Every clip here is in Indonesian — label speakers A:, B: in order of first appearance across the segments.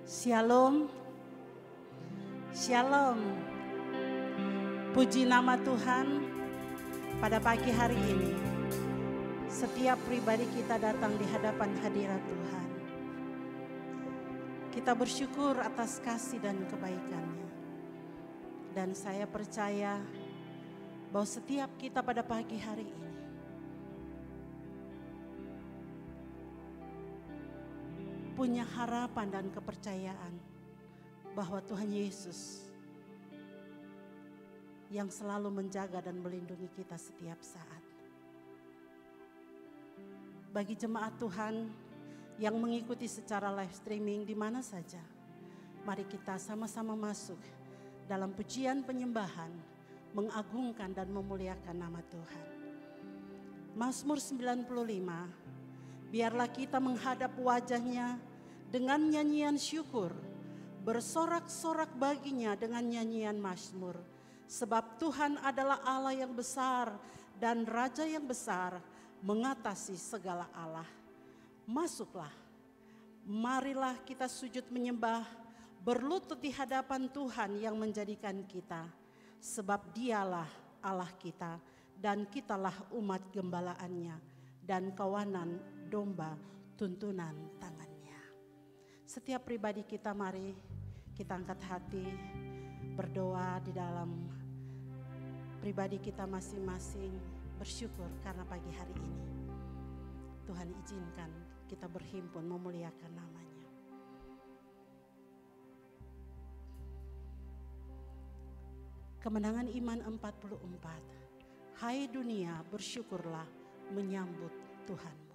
A: Shalom, Shalom. Puji nama Tuhan. Pada pagi hari ini, setiap pribadi kita datang di hadapan hadirat Tuhan. Kita bersyukur atas kasih dan kebaikan-Nya. Dan saya percaya bahwa setiap kita pada pagi hari ini punya harapan dan kepercayaan bahwa Tuhan Yesus yang selalu menjaga dan melindungi kita setiap saat. Bagi jemaat Tuhan yang mengikuti secara live streaming di mana saja, mari kita sama-sama masuk dalam pujian penyembahan, mengagungkan dan memuliakan nama Tuhan. Mazmur 95, biarlah kita menghadap wajah-Nya dengan nyanyian syukur, bersorak-sorak baginya dengan nyanyian mazmur. Sebab Tuhan adalah Allah yang besar dan Raja yang besar mengatasi segala Allah. Masuklah, marilah kita sujud menyembah, berlutut di hadapan Tuhan yang menjadikan kita. Sebab Dialah Allah kita dan kitalah umat gembalaannya dan kawanan domba tuntunan tangannya. Setiap pribadi kita, mari kita angkat hati, berdoa di dalam pribadi kita masing-masing, bersyukur karena pagi hari ini Tuhan izinkan kita berhimpun memuliakan nama-Nya. Kemenangan Iman 44. Hai dunia, bersyukurlah menyambut Tuhan.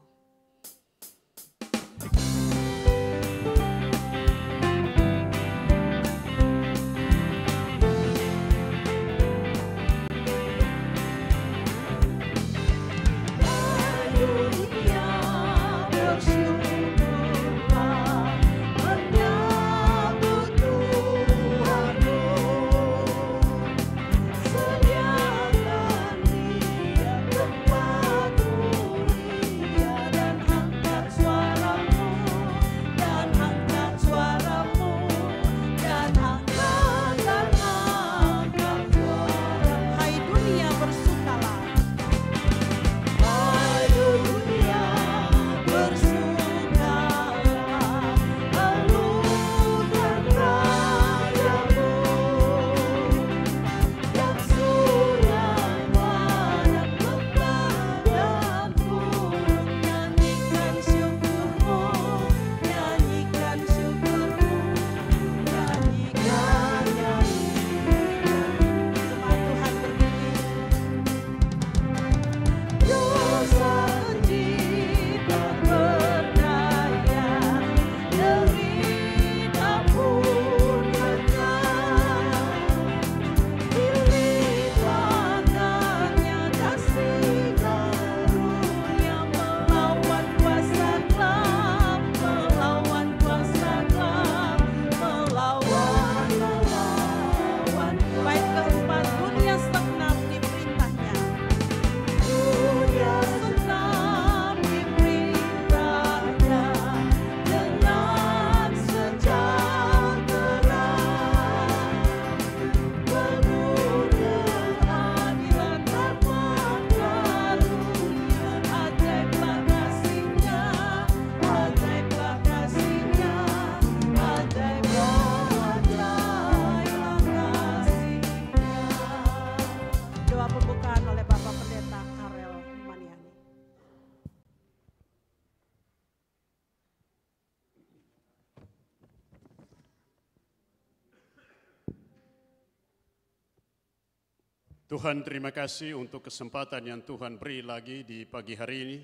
B: Tuhan, terima kasih untuk kesempatan yang Tuhan beri lagi di pagi hari ini.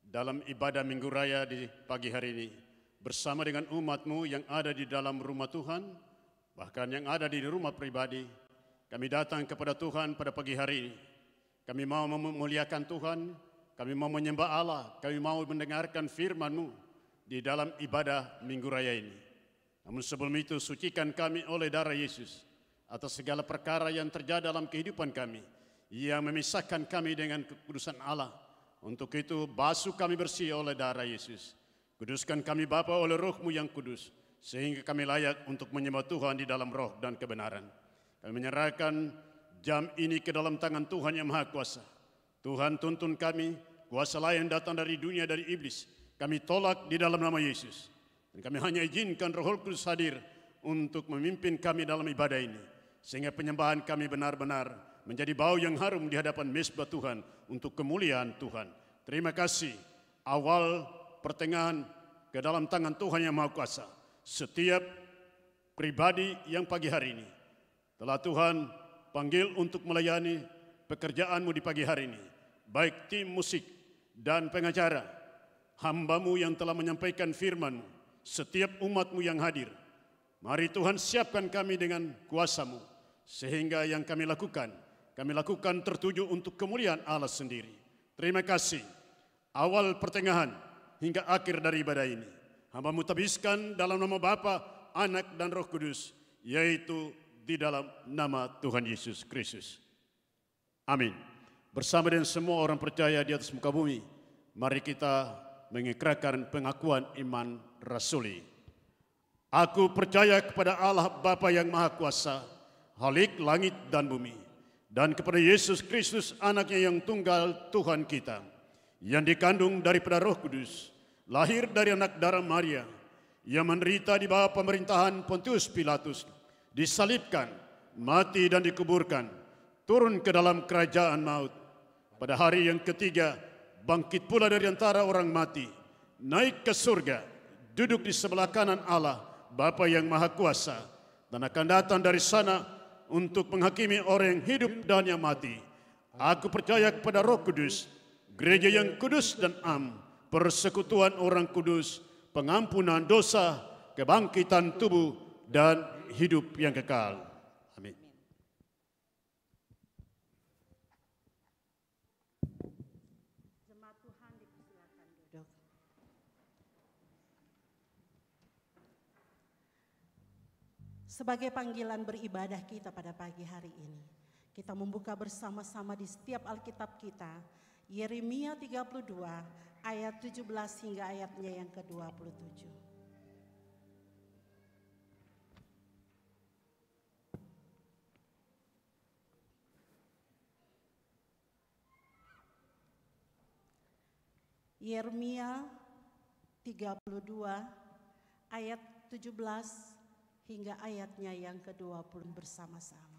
B: Dalam ibadah Minggu Raya di pagi hari ini. Bersama dengan umat-Mu yang ada di dalam rumah Tuhan, bahkan yang ada di rumah pribadi. Kami datang kepada Tuhan pada pagi hari ini. Kami mau memuliakan Tuhan, kami mau menyembah Allah, kami mau mendengarkan firman-Mu di dalam ibadah Minggu Raya ini. Namun sebelum itu, sucikan kami oleh darah Yesus atas segala perkara yang terjadi dalam kehidupan kami yang memisahkan kami dengan kekudusan Allah. Untuk itu basuh kami bersih oleh darah Yesus. Kuduskan kami Bapa oleh Roh-Mu yang kudus, sehingga kami layak untuk menyembah Tuhan di dalam roh dan kebenaran. Kami menyerahkan jam ini ke dalam tangan Tuhan yang Maha Kuasa. Tuhan, tuntun kami, kuasa lain datang dari dunia, dari iblis. Kami tolak di dalam nama Yesus. Dan kami hanya izinkan Roh Kudus hadir untuk memimpin kami dalam ibadah ini, sehingga penyembahan kami benar-benar menjadi bau yang harum di hadapan mezbah Tuhan untuk kemuliaan Tuhan. Terima kasih. Awal, pertengahan, ke dalam tangan Tuhan yang Maha Kuasa. Setiap pribadi yang pagi hari ini telah Tuhan panggil untuk melayani pekerjaanmu di pagi hari ini, baik tim musik dan pengacara, hamba-Mu yang telah menyampaikan firman-Mu, setiap umat-Mu yang hadir. Mari Tuhan, siapkan kami dengan kuasa-Mu, sehingga yang kami lakukan tertuju untuk kemuliaan Allah sendiri. Terima kasih. Awal, pertengahan, hingga akhir dari ibadah ini, hamba-Mu tabiskan dalam nama Bapa, Anak, dan Roh Kudus, yaitu di dalam nama Tuhan Yesus Kristus. Amin. Bersama dengan semua orang percaya di atas muka bumi, mari kita mengikrarkan pengakuan iman rasuli. Aku percaya kepada Allah Bapa yang Maha Kuasa, Khalik langit dan bumi, dan kepada Yesus Kristus, Anaknya yang tunggal Tuhan kita, yang dikandung daripada Roh Kudus, lahir dari anak darah Maria, yang menderita di bawah pemerintahan Pontius Pilatus, disalibkan, mati dan dikuburkan, turun ke dalam kerajaan maut. Pada hari yang ketiga, bangkit pula dari antara orang mati, naik ke surga, duduk di sebelah kanan Allah, Bapa yang Maha Kuasa, dan akan datang dari sana untuk menghakimi orang yang hidup dan yang mati. Aku percaya kepada Roh Kudus, gereja yang kudus dan am, persekutuan orang kudus, pengampunan dosa, kebangkitan tubuh, dan hidup yang kekal. Amin.
A: Jemaat Tuhan dipersilakan duduk. Sebagai panggilan beribadah kita pada pagi hari ini, kita membuka bersama-sama di setiap Alkitab kita, Yeremia 32 ayat 17 hingga ayatnya yang ke-27. Yeremia 32 ayat 17 hingga ayatnya yang ke-20 bersama-sama.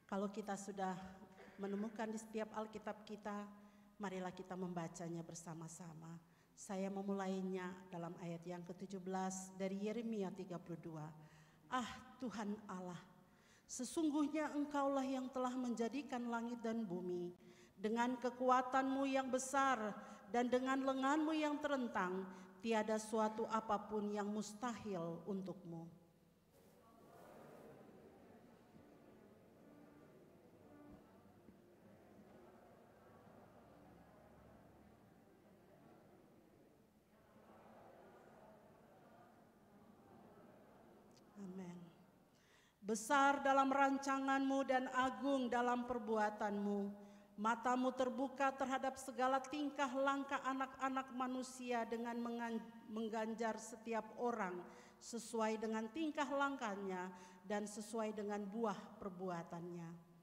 A: Kalau kita sudah menemukan di setiap Alkitab kita, marilah kita membacanya bersama-sama. Saya memulainya dalam ayat yang ke-17 dari Yeremia 32. Ah Tuhan Allah, sesungguhnya Engkaulah yang telah menjadikan langit dan bumi, dengan kekuatan-Mu yang besar dan dengan lengan-Mu yang terentang, tiada suatu apapun yang mustahil untuk-Mu. Amin. Besar dalam rancangan-Mu dan agung dalam perbuatan-Mu. Mata-Mu terbuka terhadap segala tingkah langkah anak-anak manusia dengan mengganjar setiap orang sesuai dengan tingkah langkahnya dan sesuai dengan buah perbuatannya.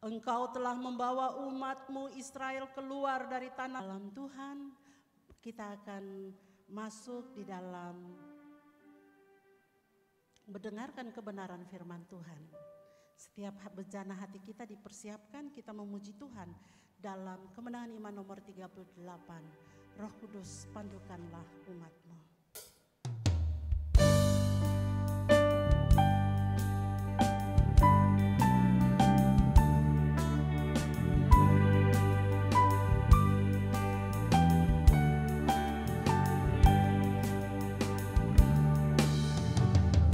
A: Engkau telah membawa umat-Mu Israel keluar dari tanah dalam Tuhan. Kita akan masuk di dalam mendengarkan kebenaran firman Tuhan. Setiap bejana hati kita dipersiapkan, kita memuji Tuhan dalam Kemenangan Iman nomor 38. Roh Kudus, pandukanlah umat-Mu.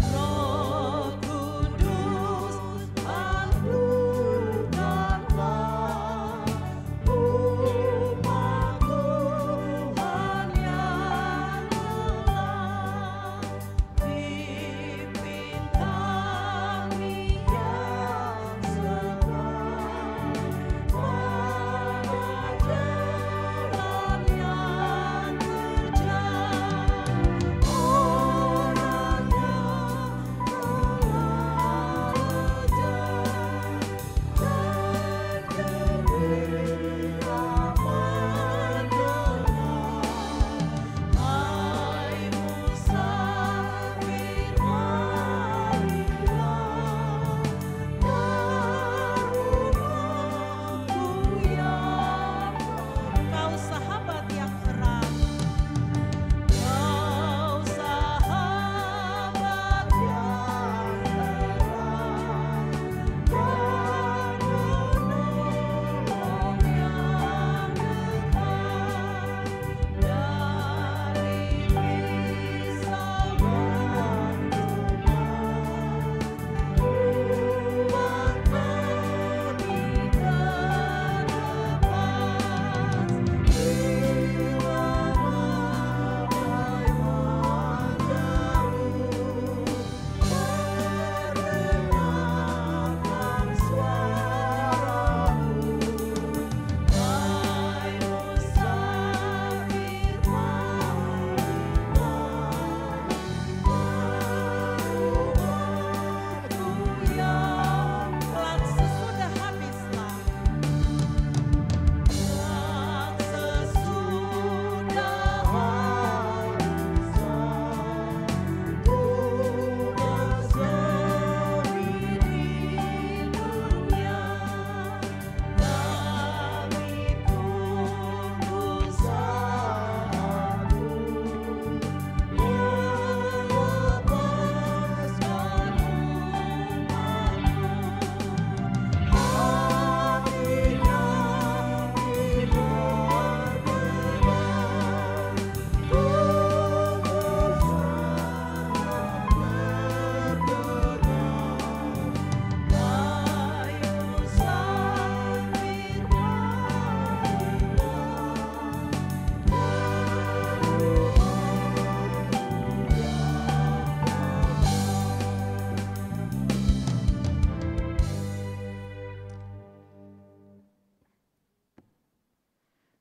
C: Umatku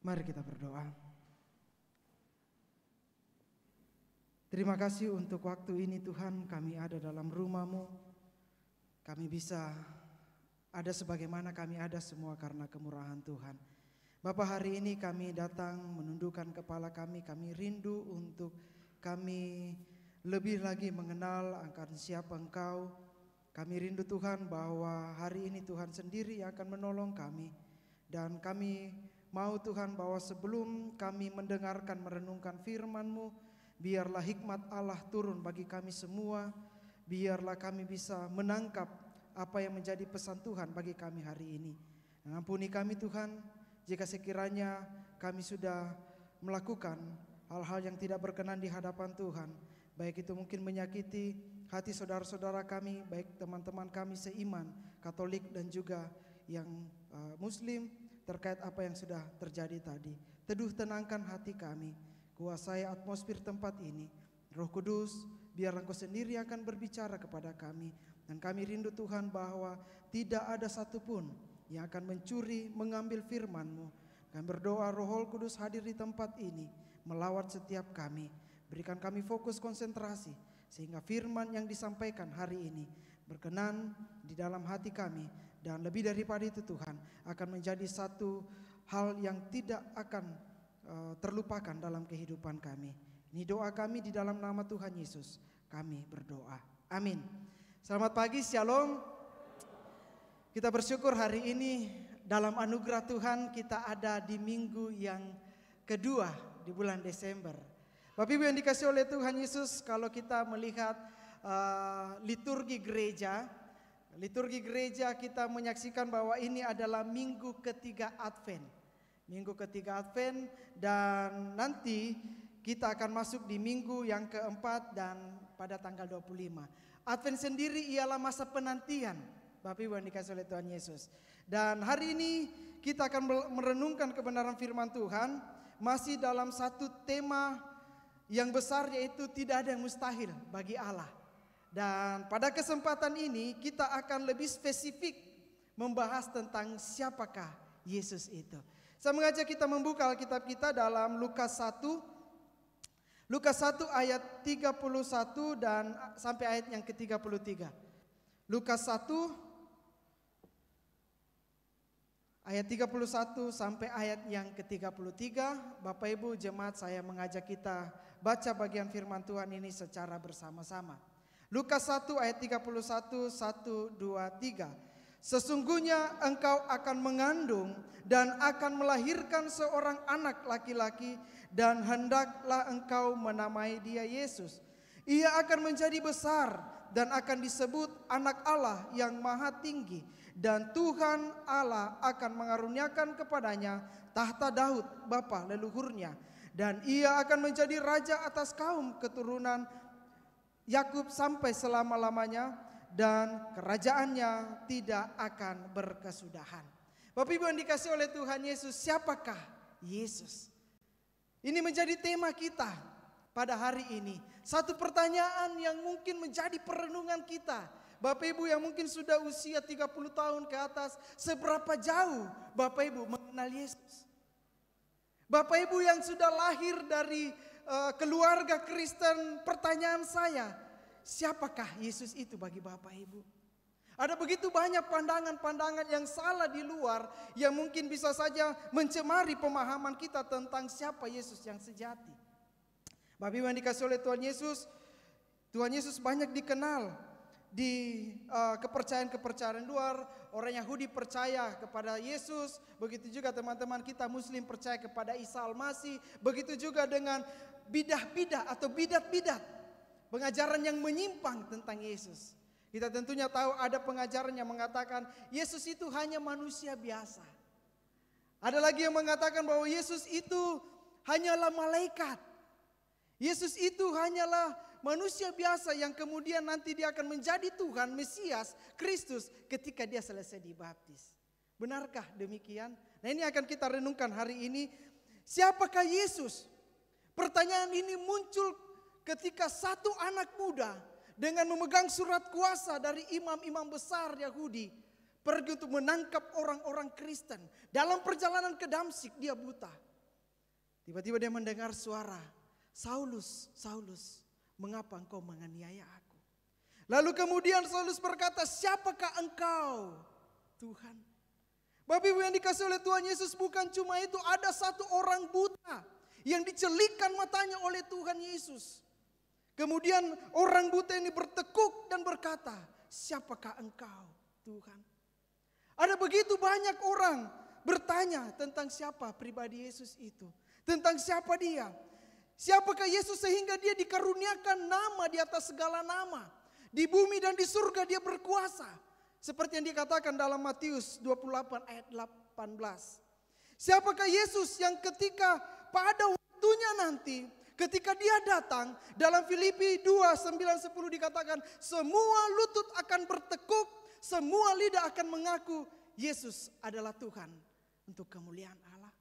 C: Mari kita berdoa. Terima kasih untuk waktu ini Tuhan, kami ada dalam rumah-Mu. Kami bisa ada sebagaimana kami ada semua karena kemurahan Tuhan. Bapa, hari ini kami datang menundukkan kepala kami rindu untuk kami lebih lagi mengenal akan siapa Engkau. Kami rindu Tuhan bahwa hari ini Tuhan sendiri yang akan menolong kami. Dan kami mau Tuhan bahwa sebelum kami mendengarkan merenungkan firman-Mu, biarlah hikmat Allah turun bagi kami semua. Biarlah kami bisa menangkap apa yang menjadi pesan Tuhan bagi kami hari ini. Dan ampuni kami Tuhan, jika sekiranya kami sudah melakukan hal-hal yang tidak berkenan di hadapan Tuhan. Baik itu mungkin menyakiti hati saudara-saudara kami, baik teman-teman kami seiman, Katolik dan juga yang Muslim, terkait apa yang sudah terjadi tadi. Teduh tenangkan hati kami, kuasai atmosfer tempat ini. Roh Kudus, biarlah Engkau sendiri akan berbicara kepada kami. Dan kami rindu Tuhan bahwa tidak ada satupun yang akan mencuri, mengambil firman-Mu. Kami berdoa Roh Kudus hadir di tempat ini, melawat setiap kami. Berikan kami fokus konsentrasi, sehingga firman yang disampaikan hari ini berkenan di dalam hati kami. Dan lebih daripada itu Tuhan, akan menjadi satu hal yang tidak akan terlupakan dalam kehidupan kami. Ini doa kami di dalam nama Tuhan Yesus. Kami berdoa. Amin. Selamat pagi, Shalom. Kita bersyukur hari ini dalam anugerah Tuhan kita ada di minggu yang kedua di bulan Desember. Bapak Ibu yang dikasih oleh Tuhan Yesus, kalau kita melihat liturgi gereja kita menyaksikan bahwa ini adalah minggu ketiga Advent. Minggu ketiga Advent, dan nanti kita akan masuk di minggu yang keempat dan pada tanggal 25. Advent sendiri ialah masa penantian, Bapak Ibu yang dikasih oleh Tuhan Yesus. Dan hari ini kita akan merenungkan kebenaran firman Tuhan masih dalam satu tema yang besar, yaitu tidak ada yang mustahil bagi Allah. Dan pada kesempatan ini kita akan lebih spesifik membahas tentang siapakah Yesus itu. Saya mengajak kita membuka Alkitab kita dalam Lukas 1. Lukas 1 ayat 31 dan sampai ayat yang ke-33. Lukas 1 ayat 31 sampai ayat yang ke-33. Bapak Ibu jemaat, saya mengajak kita baca bagian firman Tuhan ini secara bersama-sama. Lukas 1 ayat 31, 1, 2, 3. Sesungguhnya engkau akan mengandung dan akan melahirkan seorang anak laki-laki, dan hendaklah engkau menamai dia Yesus. Ia akan menjadi besar dan akan disebut anak Allah yang maha tinggi. Dan Tuhan Allah akan mengaruniakan kepadanya tahta Daud bapa leluhurnya. Dan ia akan menjadi raja atas kaum keturunan Yakub sampai selama-lamanya, dan kerajaannya tidak akan berkesudahan. Bapak Ibu yang dikasih oleh Tuhan Yesus, siapakah Yesus? Ini menjadi tema kita pada hari ini. Satu pertanyaan yang mungkin menjadi perenungan kita. Bapak Ibu yang mungkin sudah usia 30 tahun ke atas, seberapa jauh Bapak Ibu mengenal Yesus? Bapak Ibu yang sudah lahir dari keluarga Kristen, pertanyaan saya, siapakah Yesus itu bagi Bapak Ibu? Ada begitu banyak pandangan-pandangan yang salah di luar yang mungkin bisa saja mencemari pemahaman kita tentang siapa Yesus yang sejati. Bapak Ibu yang dikasih oleh Tuhan Yesus banyak dikenal di kepercayaan-kepercayaan luar. Orang Yahudi percaya kepada Yesus, begitu juga teman-teman kita Muslim percaya kepada Isa Al-Masih, begitu juga dengan bidah-bidah atau bidat-bidat, pengajaran yang menyimpang tentang Yesus. Kita tentunya tahu ada pengajaran yang mengatakan Yesus itu hanya manusia biasa. Ada lagi yang mengatakan bahwa Yesus itu hanyalah malaikat. Yesus itu hanyalah manusia biasa yang kemudian nanti dia akan menjadi Tuhan, Mesias, Kristus ketika dia selesai dibaptis. Benarkah demikian? Nah, ini akan kita renungkan hari ini. Siapakah Yesus? Pertanyaan ini muncul ketika satu anak muda dengan memegang surat kuasa dari imam-imam besar Yahudi pergi untuk menangkap orang-orang Kristen. Dalam perjalanan ke Damsyik dia buta. Tiba-tiba dia mendengar suara, "Saulus, Saulus, mengapa engkau menganiaya aku?" Lalu kemudian Saulus berkata, "Siapakah engkau, Tuhan?" Bapak Ibu yang dikasih oleh Tuhan Yesus, bukan cuma itu, ada satu orang buta yang dicelikkan matanya oleh Tuhan Yesus. Kemudian orang buta ini bertekuk dan berkata, "Siapakah engkau, Tuhan?" Ada begitu banyak orang bertanya tentang siapa pribadi Yesus itu. Tentang siapa dia. Siapakah Yesus sehingga dia dikaruniakan nama di atas segala nama. Di bumi dan di surga dia berkuasa. Seperti yang dikatakan dalam Matius 28 ayat 18. Siapakah Yesus yang ketika pada waktunya nanti, ketika dia datang, dalam Filipi 2, 9, 10 dikatakan, semua lutut akan bertekuk, semua lidah akan mengaku Yesus adalah Tuhan untuk kemuliaan Allah.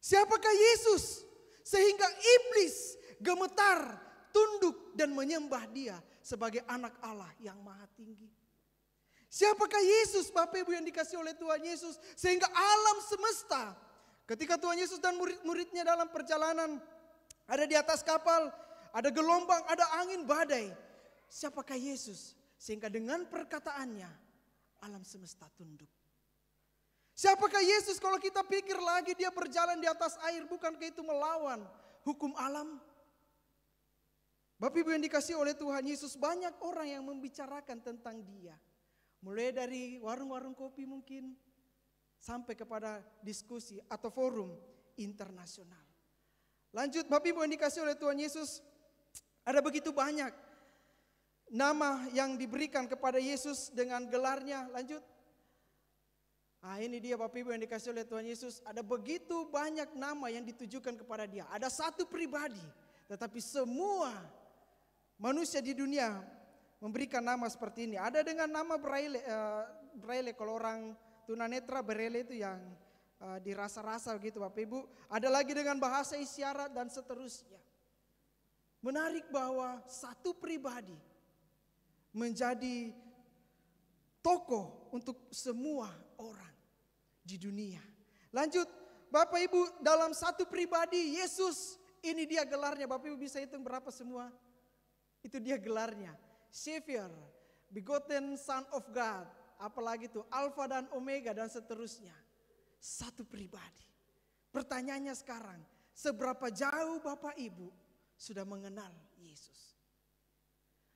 C: Siapakah Yesus sehingga iblis gemetar, tunduk dan menyembah dia sebagai anak Allah yang maha tinggi? Siapakah Yesus, Bapak Ibu yang dikasih oleh Tuhan Yesus, sehingga alam semesta, ketika Tuhan Yesus dan murid-muridnya dalam perjalanan ada di atas kapal, ada gelombang, ada angin badai. Siapakah Yesus sehingga dengan perkataannya alam semesta tunduk? Siapakah Yesus kalau kita pikir lagi dia berjalan di atas air, bukankah itu melawan hukum alam? Bapak Ibu yang dikasih oleh Tuhan Yesus, banyak orang yang membicarakan tentang dia. Mulai dari warung-warung kopi mungkin, sampai kepada diskusi atau forum internasional. Lanjut, Bapak Ibu yang dikasih oleh Tuhan Yesus, ada begitu banyak nama yang diberikan kepada Yesus dengan gelarnya. Lanjut. Nah, ini dia Bapak Ibu yang dikasih oleh Tuhan Yesus, ada begitu banyak nama yang ditujukan kepada dia. Ada satu pribadi, tetapi semua manusia di dunia memberikan nama seperti ini. Ada dengan nama Braille, kalau orang tunanetra Braille itu yang dirasa-rasa gitu Bapak Ibu. Ada lagi dengan bahasa isyarat dan seterusnya. Menarik bahwa satu pribadi menjadi tokoh untuk semua orang di dunia. Lanjut, Bapak Ibu, dalam satu pribadi Yesus, ini dia gelarnya. Bapak Ibu bisa hitung berapa semua? Itu dia gelarnya. Savior, begotten Son of God, apalagi itu Alpha dan Omega dan seterusnya. Satu pribadi. Pertanyaannya sekarang, seberapa jauh Bapak Ibu sudah mengenal Yesus?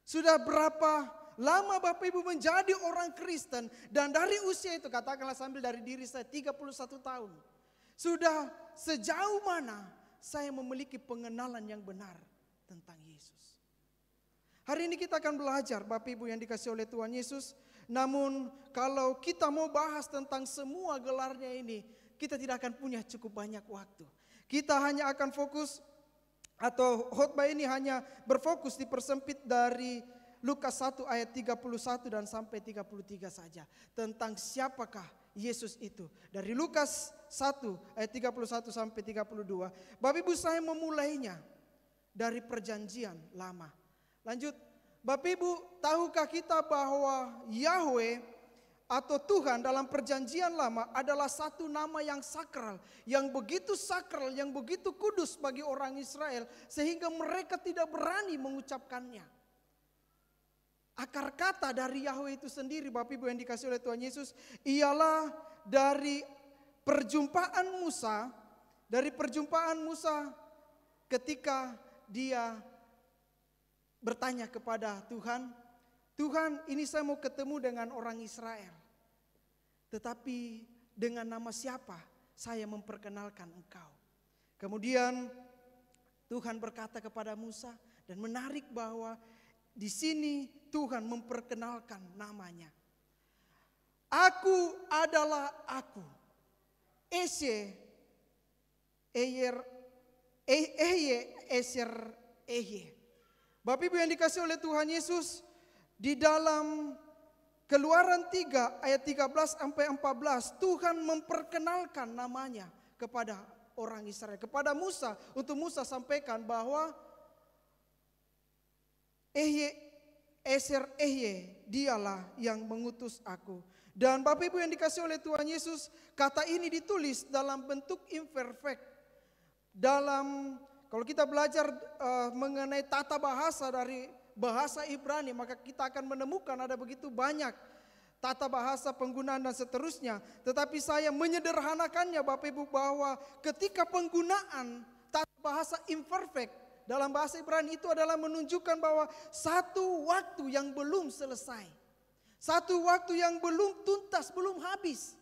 C: Sudah berapa lama Bapak Ibu menjadi orang Kristen, dan dari usia itu, katakanlah sambil dari diri saya 31 tahun. Sudah sejauh mana saya memiliki pengenalan yang benar tentang Yesus? Hari ini kita akan belajar Bapak Ibu yang dikasih oleh Tuhan Yesus. Namun kalau kita mau bahas tentang semua gelarnya ini, kita tidak akan punya cukup banyak waktu. Kita hanya akan fokus, atau khotbah ini hanya berfokus dipersempit dari Lukas 1 ayat 31 dan sampai 33 saja. Tentang siapakah Yesus itu. Dari Lukas 1 ayat 31 sampai 32. Bapak Ibu, saya memulainya dari perjanjian lama. Lanjut, Bapak Ibu, tahukah kita bahwa Yahweh atau Tuhan dalam perjanjian lama adalah satu nama yang sakral, yang begitu sakral, yang begitu kudus bagi orang Israel, sehingga mereka tidak berani mengucapkannya. Akar kata dari Yahweh itu sendiri, Bapak Ibu yang dikasih oleh Tuhan Yesus, ialah dari perjumpaan Musa, ketika dia bertanya kepada Tuhan, "Tuhan, ini saya mau ketemu dengan orang Israel. Tetapi dengan nama siapa saya memperkenalkan engkau?" Kemudian Tuhan berkata kepada Musa, dan menarik bahwa di sini Tuhan memperkenalkan namanya. "Aku adalah aku. Ehye Eser Ehye." Bapak Ibu yang dikasih oleh Tuhan Yesus, di dalam Keluaran 3 ayat 13 sampai 14, Tuhan memperkenalkan namanya kepada orang Israel, kepada Musa, untuk Musa sampaikan bahwa Eser Ehye, dialah yang mengutus aku. Dan Bapak Ibu yang dikasih oleh Tuhan Yesus, kata ini ditulis dalam bentuk imperfect. dalam, kalau kita belajar mengenai tata bahasa dari bahasa Ibrani, maka kita akan menemukan ada begitu banyak tata bahasa, penggunaan dan seterusnya. Tetapi saya menyederhanakannya Bapak Ibu, bahwa ketika penggunaan tata bahasa imperfect dalam bahasa Ibrani itu adalah menunjukkan bahwa satu waktu yang belum selesai, satu waktu yang belum tuntas, belum habis.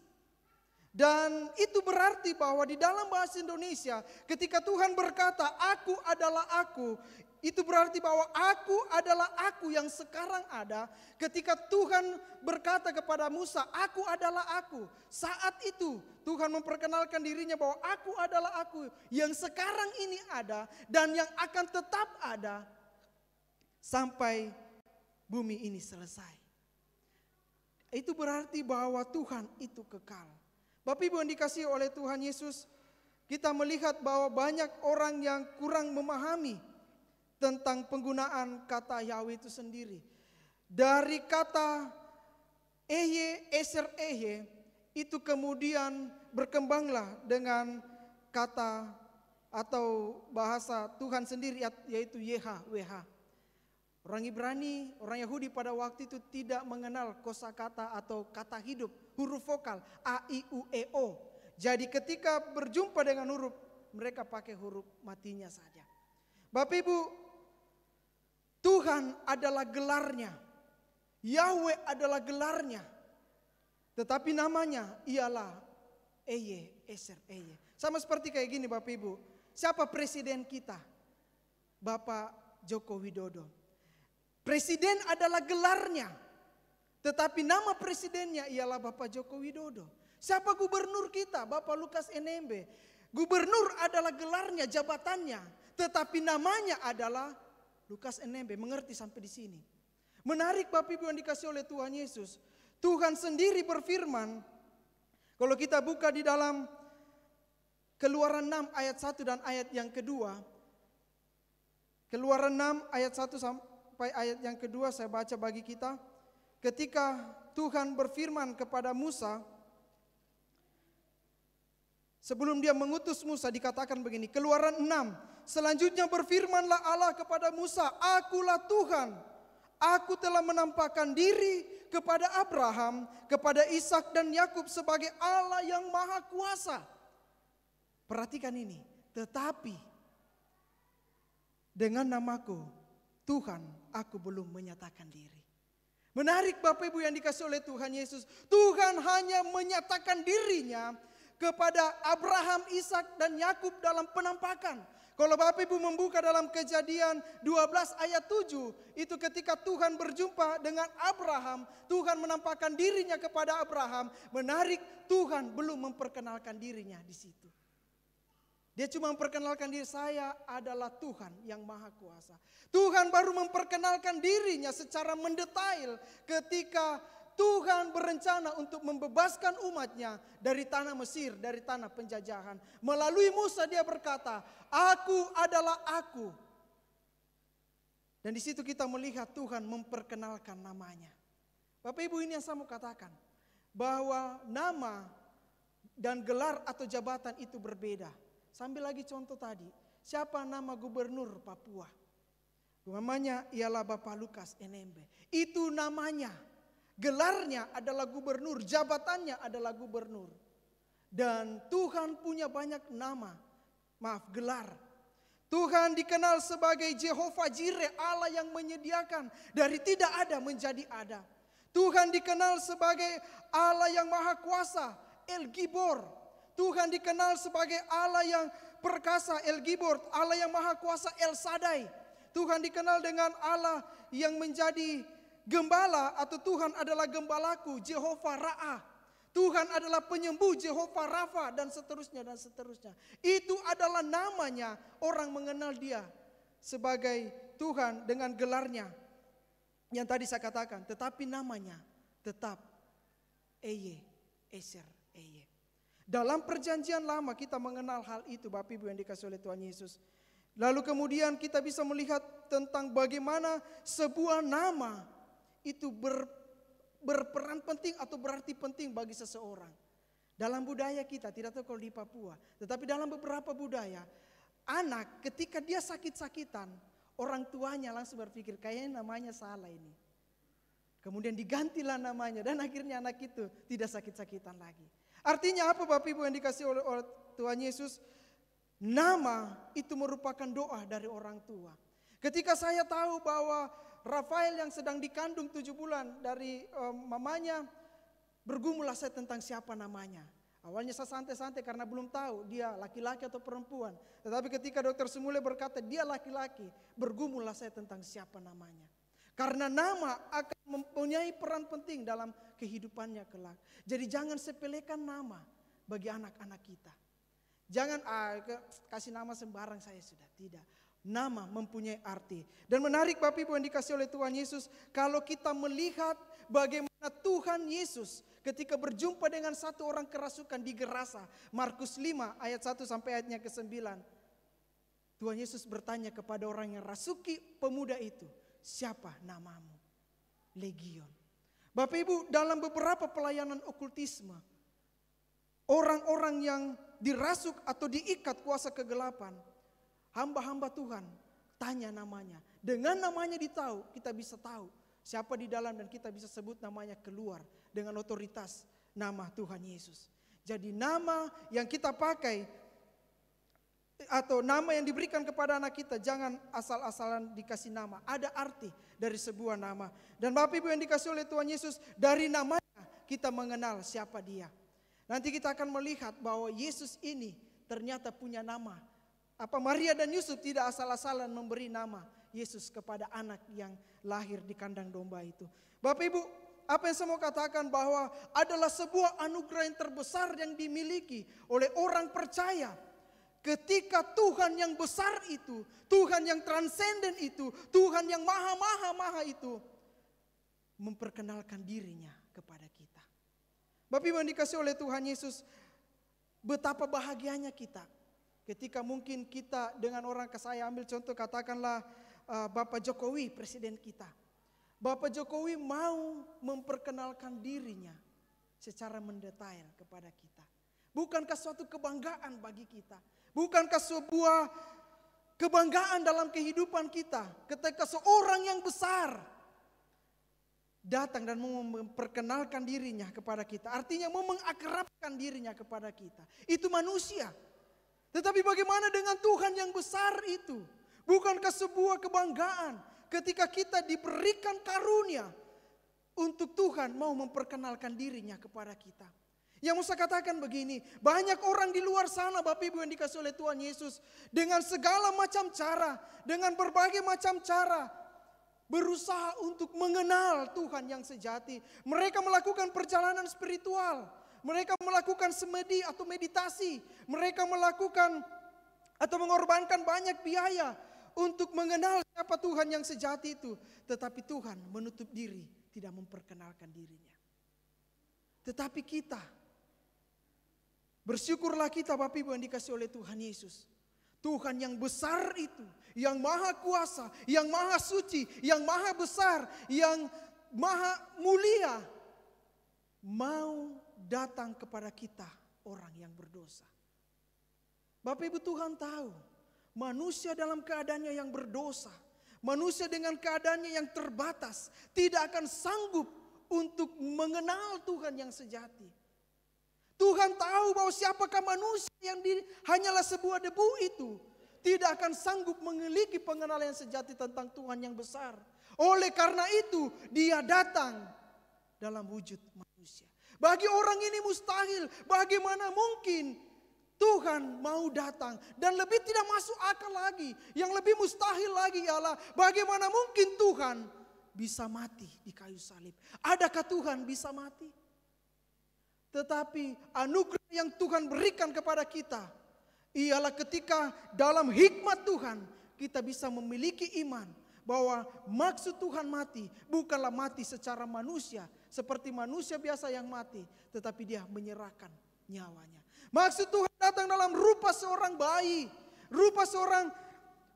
C: Dan itu berarti bahwa di dalam bahasa Indonesia ketika Tuhan berkata aku adalah aku, itu berarti bahwa aku adalah aku yang sekarang ada. Ketika Tuhan berkata kepada Musa, aku adalah aku, saat itu Tuhan memperkenalkan dirinya bahwa aku adalah aku yang sekarang ini ada dan yang akan tetap ada sampai bumi ini selesai. Itu berarti bahwa Tuhan itu kekal. Bapak Ibu yang dikasihi oleh Tuhan Yesus, kita melihat bahwa banyak orang yang kurang memahami tentang penggunaan kata Yahweh itu sendiri. Dari kata Ehyeh, Eser Ehyeh, itu kemudian berkembanglah dengan kata atau bahasa Tuhan sendiri, yaitu YHWH. Orang Ibrani, orang Yahudi pada waktu itu tidak mengenal kosakata atau kata hidup, huruf vokal A, I, U, E, O. Jadi ketika berjumpa dengan huruf, mereka pakai huruf matinya saja. Bapak Ibu, Tuhan adalah gelarnya, Yahweh adalah gelarnya, tetapi namanya ialah Ehyeh, Eser Ehyeh. Sama seperti kayak gini Bapak Ibu, siapa presiden kita? Bapak Joko Widodo. Presiden adalah gelarnya, tetapi nama presidennya ialah Bapak Joko Widodo. Siapa gubernur kita? Bapak Lukas NMB. Gubernur adalah gelarnya, jabatannya, tetapi namanya adalah Lukas NMB. Mengerti sampai di sini? Menarik Bapak Ibu yang dikasih oleh Tuhan Yesus. Tuhan sendiri berfirman, kalau kita buka di dalam Keluaran 6 ayat 1 dan ayat yang kedua. Keluaran 6 ayat 1 sampai ayat yang kedua saya baca bagi kita. Ketika Tuhan berfirman kepada Musa, sebelum dia mengutus Musa dikatakan begini, Keluaran 6, selanjutnya berfirmanlah Allah kepada Musa, akulah Tuhan, aku telah menampakkan diri kepada Abraham, kepada Ishak dan Yakub sebagai Allah yang maha kuasa. Perhatikan ini, tetapi dengan namaku Tuhan, aku belum menyatakan diri. Menarik Bapak Ibu yang dikasih oleh Tuhan Yesus. Tuhan hanya menyatakan dirinya kepada Abraham, Ishak dan Yakub dalam penampakan. Kalau Bapak Ibu membuka dalam Kejadian 12 ayat 7, itu ketika Tuhan berjumpa dengan Abraham, Tuhan menampakkan dirinya kepada Abraham. Menarik, Tuhan belum memperkenalkan dirinya di situ. Dia cuma memperkenalkan diri, saya adalah Tuhan yang maha kuasa. Tuhan baru memperkenalkan dirinya secara mendetail ketika Tuhan berencana untuk membebaskan umatnya dari tanah Mesir, dari tanah penjajahan. Melalui Musa dia berkata, aku adalah aku. Dan di situ kita melihat Tuhan memperkenalkan namanya. Bapak Ibu, ini yang saya mau katakan, bahwa nama dan gelar atau jabatan itu berbeda. Sambil lagi contoh tadi, siapa nama gubernur Papua? Namanya ialah Bapak Lukas NMB. Itu namanya, gelarnya adalah gubernur, jabatannya adalah gubernur. Dan Tuhan punya banyak nama, gelar. Tuhan dikenal sebagai Jehovah Jireh, Allah yang menyediakan dari tidak ada menjadi ada. Tuhan dikenal sebagai Allah yang maha kuasa, El Gibor. Tuhan dikenal sebagai Allah yang perkasa, El Gibor, Allah yang maha kuasa, El Sadai. Tuhan dikenal dengan Allah yang menjadi gembala, atau Tuhan adalah gembalaku, Jehovah Ra'ah. Tuhan adalah penyembuh, Jehovah Rafa, dan seterusnya dan seterusnya. Itu adalah namanya, orang mengenal dia sebagai Tuhan dengan gelarnya yang tadi saya katakan. Tetapi namanya tetap Ehyeh, Eser Ehyeh. Dalam perjanjian lama kita mengenal hal itu Bapak Ibu yang dikasih oleh Tuhan Yesus. Lalu kemudian kita bisa melihat tentang bagaimana sebuah nama itu berperan penting atau berarti penting bagi seseorang. Dalam budaya kita, tidak tahu kalau di Papua, tetapi dalam beberapa budaya, anak ketika dia sakit-sakitan, orang tuanya langsung berpikir kayaknya namanya salah ini. Kemudian digantilah namanya dan akhirnya anak itu tidak sakit-sakitan lagi. Artinya apa Bapak Ibu yang dikasih oleh Tuhan Yesus? Nama itu merupakan doa dari orang tua. Ketika saya tahu bahwa Rafael yang sedang dikandung 7 bulan dari mamanya, bergumullah saya tentang siapa namanya. Awalnya saya santai-santai karena belum tahu dia laki-laki atau perempuan. Tetapi ketika dokter Sumule berkata dia laki-laki, bergumullah saya tentang siapa namanya. Karena nama akan mempunyai peran penting dalam kehidupannya kelak. Jadi jangan sepelekan nama bagi anak-anak kita. Jangan kasih nama sembarang saya sudah, tidak. Nama mempunyai arti. Dan menarik Bapak Ibu yang dikasih oleh Tuhan Yesus, kalau kita melihat bagaimana Tuhan Yesus ketika berjumpa dengan satu orang kerasukan di Gerasa, Markus 5 ayat 1 sampai ayatnya ke-9. Tuhan Yesus bertanya kepada orang yang rasuki pemuda itu, siapa namamu? Legion. Bapak Ibu, dalam beberapa pelayanan okultisme, orang-orang yang dirasuk atau diikat kuasa kegelapan, hamba-hamba Tuhan tanya namanya. Dengan namanya ditahu, kita bisa tahu siapa di dalam dan kita bisa sebut namanya keluar dengan otoritas nama Tuhan Yesus. Jadi nama yang kita pakai atau nama yang diberikan kepada anak kita jangan asal-asalan dikasih nama. Ada arti dari sebuah nama. Dan Bapak Ibu yang dikasih oleh Tuhan Yesus, dari namanya kita mengenal siapa dia. Nanti kita akan melihat bahwa Yesus ini ternyata punya nama. Apa Maria dan Yusuf tidak asal-asalan memberi nama Yesus kepada anak yang lahir di kandang domba itu. Bapak Ibu, apa yang saya mau katakan bahwa adalah sebuah anugerah yang terbesar yang dimiliki oleh orang percaya. Ketika Tuhan yang besar itu, Tuhan yang transenden itu, Tuhan yang maha itu memperkenalkan dirinya kepada kita. Bapak Ibu yang dikasih oleh Tuhan Yesus, betapa bahagianya kita. Ketika mungkin kita dengan orang, saya ambil contoh katakanlah Bapak Jokowi presiden kita. Bapak Jokowi mau memperkenalkan dirinya secara mendetail kepada kita. Bukankah suatu kebanggaan bagi kita? Bukankah sebuah kebanggaan dalam kehidupan kita ketika seorang yang besar datang dan mau memperkenalkan dirinya kepada kita. Artinya mau mengakrabkan dirinya kepada kita. Itu manusia. Tetapi bagaimana dengan Tuhan yang besar itu? Bukankah sebuah kebanggaan ketika kita diberikan karunia untuk Tuhan mau memperkenalkan dirinya kepada kita? Yang mau saya katakan begini, banyak orang di luar sana Bapak Ibu yang dikasih oleh Tuhan Yesus dengan segala macam cara, dengan berbagai macam cara berusaha untuk mengenal Tuhan yang sejati. Mereka melakukan perjalanan spiritual. Mereka melakukan semedi atau meditasi. Mereka melakukan atau mengorbankan banyak biaya untuk mengenal siapa Tuhan yang sejati itu. Tetapi Tuhan menutup diri, tidak memperkenalkan dirinya. Tetapi kita, bersyukurlah kita Bapak Ibu yang dikasih oleh Tuhan Yesus. Tuhan yang besar itu, yang maha kuasa, yang maha suci, yang maha besar, yang maha mulia, mau datang kepada kita orang yang berdosa. Bapak Ibu, Tuhan tahu manusia dalam keadaannya yang berdosa, manusia dengan keadaannya yang terbatas tidak akan sanggup untuk mengenal Tuhan yang sejati. Tuhan tahu bahwa siapakah manusia yang hanyalah sebuah debu itu tidak akan sanggup memiliki pengenalan yang sejati tentang Tuhan yang besar. Oleh karena itu dia datang dalam wujud manusia. Bagi orang ini mustahil. Bagaimana mungkin Tuhan mau datang? Dan lebih tidak masuk akal lagi. Yang lebih mustahil lagi ialah bagaimana mungkin Tuhan bisa mati di kayu salib? Adakah Tuhan bisa mati? Tetapi anugerah yang Tuhan berikan kepada kita ialah ketika dalam hikmat Tuhan kita bisa memiliki iman bahwa maksud Tuhan mati bukanlah mati secara manusia seperti manusia biasa yang mati, tetapi dia menyerahkan nyawanya. Maksud Tuhan datang dalam rupa seorang bayi, rupa seorang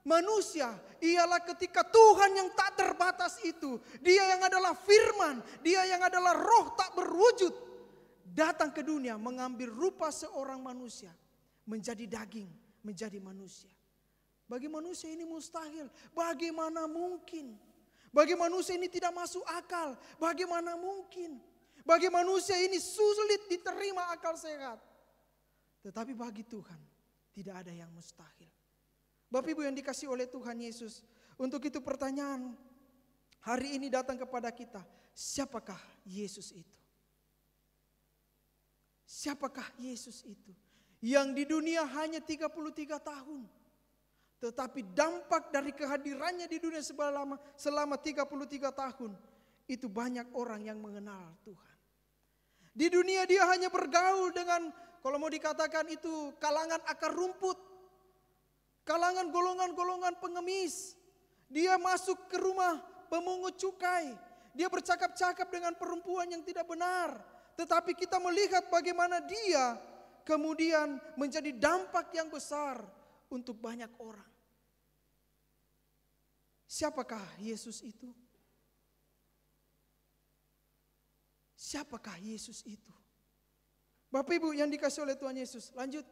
C: manusia, ialah ketika Tuhan yang tak terbatas itu, dia yang adalah firman, dia yang adalah roh tak berwujud, datang ke dunia mengambil rupa seorang manusia, menjadi daging, menjadi manusia. Bagi manusia ini mustahil. Bagaimana mungkin? Bagi manusia ini tidak masuk akal. Bagaimana mungkin? Bagi manusia ini sulit diterima akal sehat. Tetapi bagi Tuhan tidak ada yang mustahil. Bapak Ibu yang dikasihi oleh Tuhan Yesus. Untuk itu pertanyaan hari ini datang kepada kita. Siapakah Yesus itu? Siapakah Yesus itu? Yang di dunia hanya 33 tahun. Tetapi dampak dari kehadirannya di dunia selama 33 tahun. Itu banyak orang yang mengenal Tuhan. Di dunia dia hanya bergaul dengan, kalau mau dikatakan itu kalangan akar rumput. Kalangan golongan-golongan pengemis. Dia masuk ke rumah pemungut cukai. Dia bercakap-cakap dengan perempuan yang tidak benar. Tetapi kita melihat bagaimana dia kemudian menjadi dampak yang besar untuk banyak orang. Siapakah Yesus itu? Siapakah Yesus itu? Bapak Ibu yang dikasihi oleh Tuhan Yesus, lanjut.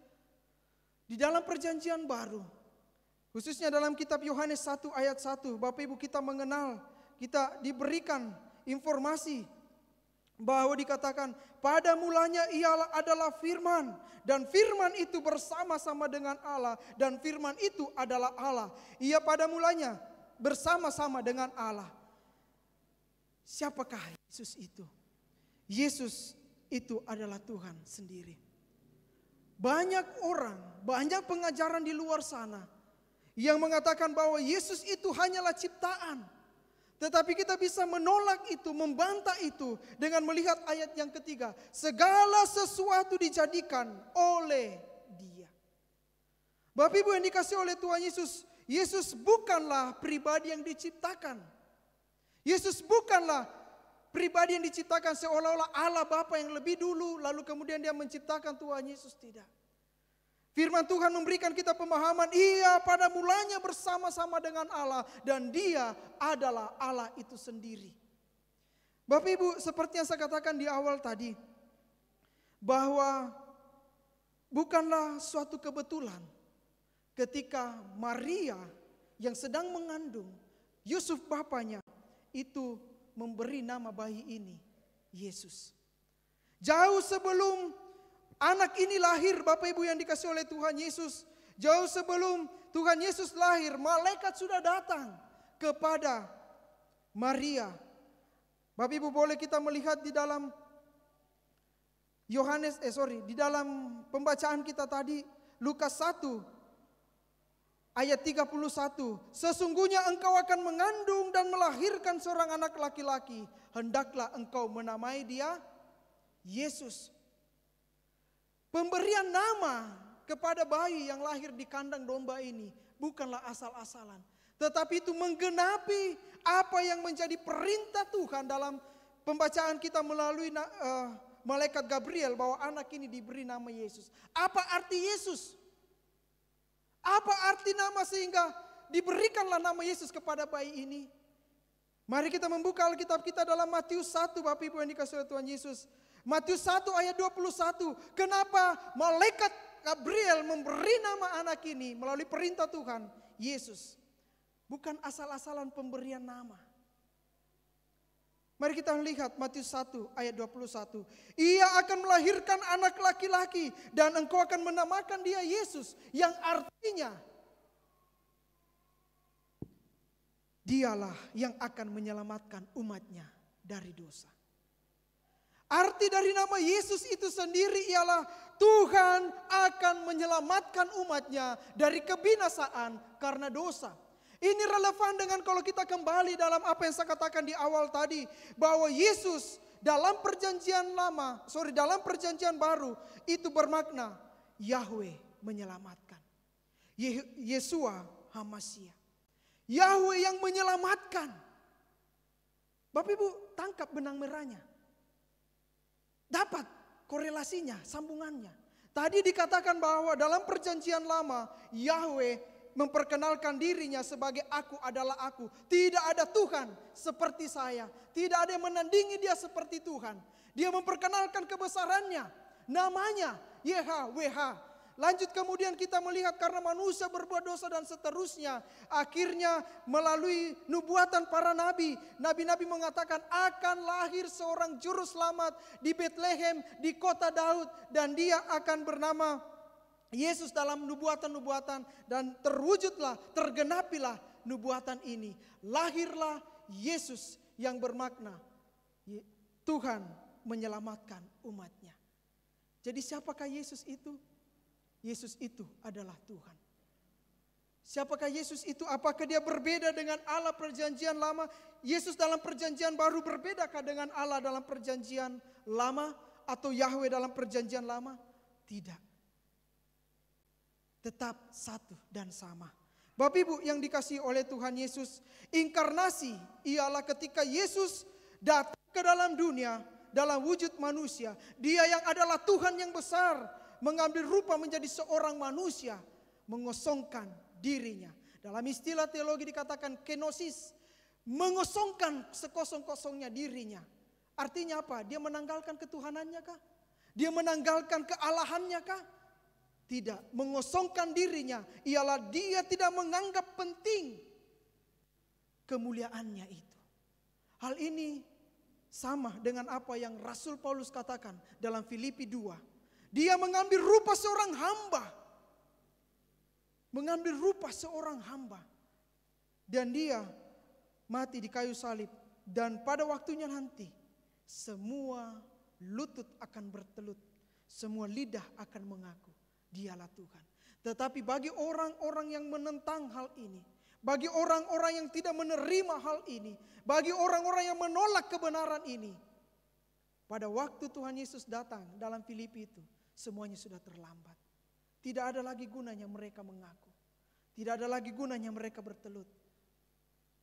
C: Di dalam perjanjian baru, khususnya dalam kitab Yohanes 1 ayat 1, Bapak Ibu kita mengenal, kita diberikan informasi bahwa dikatakan pada mulanya ialah adalah firman, dan firman itu bersama-sama dengan Allah, dan firman itu adalah Allah. Ia pada mulanya bersama-sama dengan Allah. Siapakah Yesus itu? Yesus itu adalah Tuhan sendiri. Banyak orang, banyak pengajaran di luar sana yang mengatakan bahwa Yesus itu hanyalah ciptaan. Tetapi kita bisa menolak itu, membantah itu dengan melihat ayat yang ketiga. Segala sesuatu dijadikan oleh Dia. Bapak Ibu yang dikasihi oleh Tuhan Yesus, Yesus bukanlah pribadi yang diciptakan. Yesus bukanlah pribadi yang diciptakan seolah-olah Allah Bapa yang lebih dulu lalu kemudian dia menciptakan Tuhan Yesus, tidak. Firman Tuhan memberikan kita pemahaman, ia pada mulanya bersama-sama dengan Allah dan dia adalah Allah itu sendiri. Bapak Ibu, seperti yang saya katakan di awal tadi, bahwa bukanlah suatu kebetulan ketika Maria yang sedang mengandung, Yusuf bapaknya itu memberi nama bayi ini Yesus. Jauh sebelum anak ini lahir, Bapak Ibu yang dikasihi oleh Tuhan Yesus, jauh sebelum Tuhan Yesus lahir, malaikat sudah datang kepada Maria. Bapak Ibu boleh kita melihat di dalam di dalam pembacaan kita tadi, Lukas 1 ayat 31, sesungguhnya engkau akan mengandung dan melahirkan seorang anak laki-laki, hendaklah engkau menamai dia Yesus. Pemberian nama kepada bayi yang lahir di kandang domba ini bukanlah asal-asalan, tetapi itu menggenapi apa yang menjadi perintah Tuhan dalam pembacaan kita melalui malaikat Gabriel bahwa anak ini diberi nama Yesus. Apa arti Yesus? Apa arti nama sehingga diberikanlah nama Yesus kepada bayi ini? Mari kita membuka Alkitab kita dalam Matius 1, Bapak Ibu yang dikasihi oleh Tuhan Yesus. Matius 1 ayat 21. Kenapa malaikat Gabriel memberi nama anak ini melalui perintah Tuhan? Yesus. Bukan asal-asalan pemberian nama. Mari kita lihat Matius 1 ayat 21. Ia akan melahirkan anak laki-laki dan engkau akan menamakan dia Yesus. Yang artinya dialah yang akan menyelamatkan umatnya dari dosa. Arti dari nama Yesus itu sendiri ialah Tuhan akan menyelamatkan umatnya dari kebinasaan karena dosa. Ini relevan dengan kalau kita kembali dalam apa yang saya katakan di awal tadi, bahwa Yesus dalam dalam perjanjian baru itu bermakna Yahweh menyelamatkan. Yesua HaMashiach. Yahweh yang menyelamatkan. Bapak Ibu tangkap benang merahnya. Dapat korelasinya, sambungannya. Tadi dikatakan bahwa dalam perjanjian lama Yahweh memperkenalkan dirinya sebagai aku adalah aku. Tidak ada Tuhan seperti saya. Tidak ada yang menandingi dia seperti Tuhan. Dia memperkenalkan kebesarannya. Namanya YHWH. Lanjut kemudian kita melihat karena manusia berbuat dosa dan seterusnya. Akhirnya melalui nubuatan para nabi. Nabi-nabi mengatakan akan lahir seorang juru selamat di Bethlehem di kota Daud. Dan dia akan bernama Yesus dalam nubuatan-nubuatan. Dan terwujudlah, tergenapilah nubuatan ini. Lahirlah Yesus yang bermakna Tuhan menyelamatkan umatnya. Jadi siapakah Yesus itu? Yesus itu adalah Tuhan. Siapakah Yesus itu? Apakah dia berbeda dengan Allah perjanjian lama? Yesus dalam perjanjian baru berbedakah dengan Allah dalam perjanjian lama? Atau Yahweh dalam perjanjian lama? Tidak. Tetap satu dan sama. Bapak Ibu yang dikasihi oleh Tuhan Yesus, inkarnasi ialah ketika Yesus datang ke dalam dunia dalam wujud manusia. Dia yang adalah Tuhan yang besar, mengambil rupa menjadi seorang manusia, mengosongkan dirinya. Dalam istilah teologi dikatakan kenosis, mengosongkan sekosong-kosongnya dirinya. Artinya apa? Dia menanggalkan ketuhanannya kah? Dia menanggalkan kealahannya kah? Tidak, mengosongkan dirinya ialah dia tidak menganggap penting kemuliaannya itu. Hal ini sama dengan apa yang Rasul Paulus katakan dalam Filipi 2. Dia mengambil rupa seorang hamba. Mengambil rupa seorang hamba. Dan dia mati di kayu salib. Dan pada waktunya nanti semua lutut akan bertelut. Semua lidah akan mengaku dialah Tuhan. Tetapi bagi orang-orang yang menentang hal ini, bagi orang-orang yang tidak menerima hal ini, bagi orang-orang yang menolak kebenaran ini, pada waktu Tuhan Yesus datang dalam Filipi itu, semuanya sudah terlambat. Tidak ada lagi gunanya mereka mengaku. Tidak ada lagi gunanya mereka bertelut.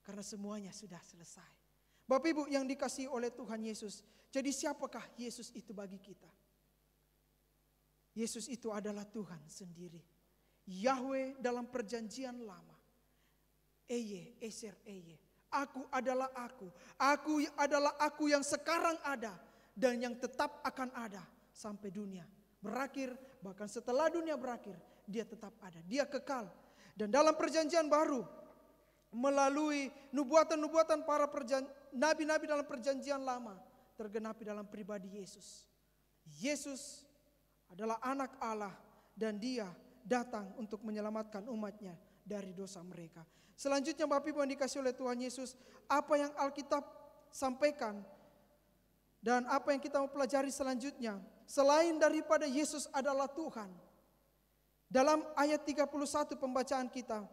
C: Karena semuanya sudah selesai. Bapak Ibu yang dikasihi oleh Tuhan Yesus. Jadi siapakah Yesus itu bagi kita? Yesus itu adalah Tuhan sendiri. Yahweh dalam perjanjian lama. Eye, Eser, Eye. Aku adalah aku. Aku adalah aku yang sekarang ada. Dan yang tetap akan ada sampai dunia berakhir, bahkan setelah dunia berakhir, dia tetap ada. Dia kekal. Dan dalam perjanjian baru, melalui nubuatan-nubuatan para nabi-nabi dalam perjanjian lama, tergenapi dalam pribadi Yesus. Yesus adalah anak Allah dan dia datang untuk menyelamatkan umatnya dari dosa mereka. Selanjutnya Bapak Ibu yang dikasihi oleh Tuhan Yesus, apa yang Alkitab sampaikan dan apa yang kita mau pelajari selanjutnya, selain daripada Yesus adalah Tuhan. Dalam ayat 31 pembacaan kita,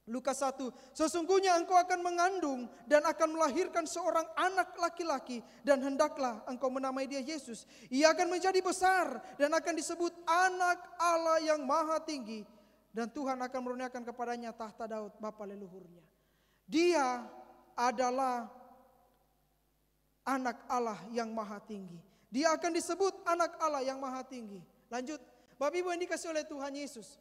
C: Lukas 1, sesungguhnya engkau akan mengandung dan akan melahirkan seorang anak laki-laki dan hendaklah engkau menamai dia Yesus. Ia akan menjadi besar dan akan disebut anak Allah yang maha tinggi. Dan Tuhan akan menurunkan kepadanya tahta Daud bapa leluhurnya. Dia adalah anak Allah yang maha tinggi. Dia akan disebut anak Allah yang maha tinggi. Lanjut, Bapak Ibu yang dikasihi oleh Tuhan Yesus.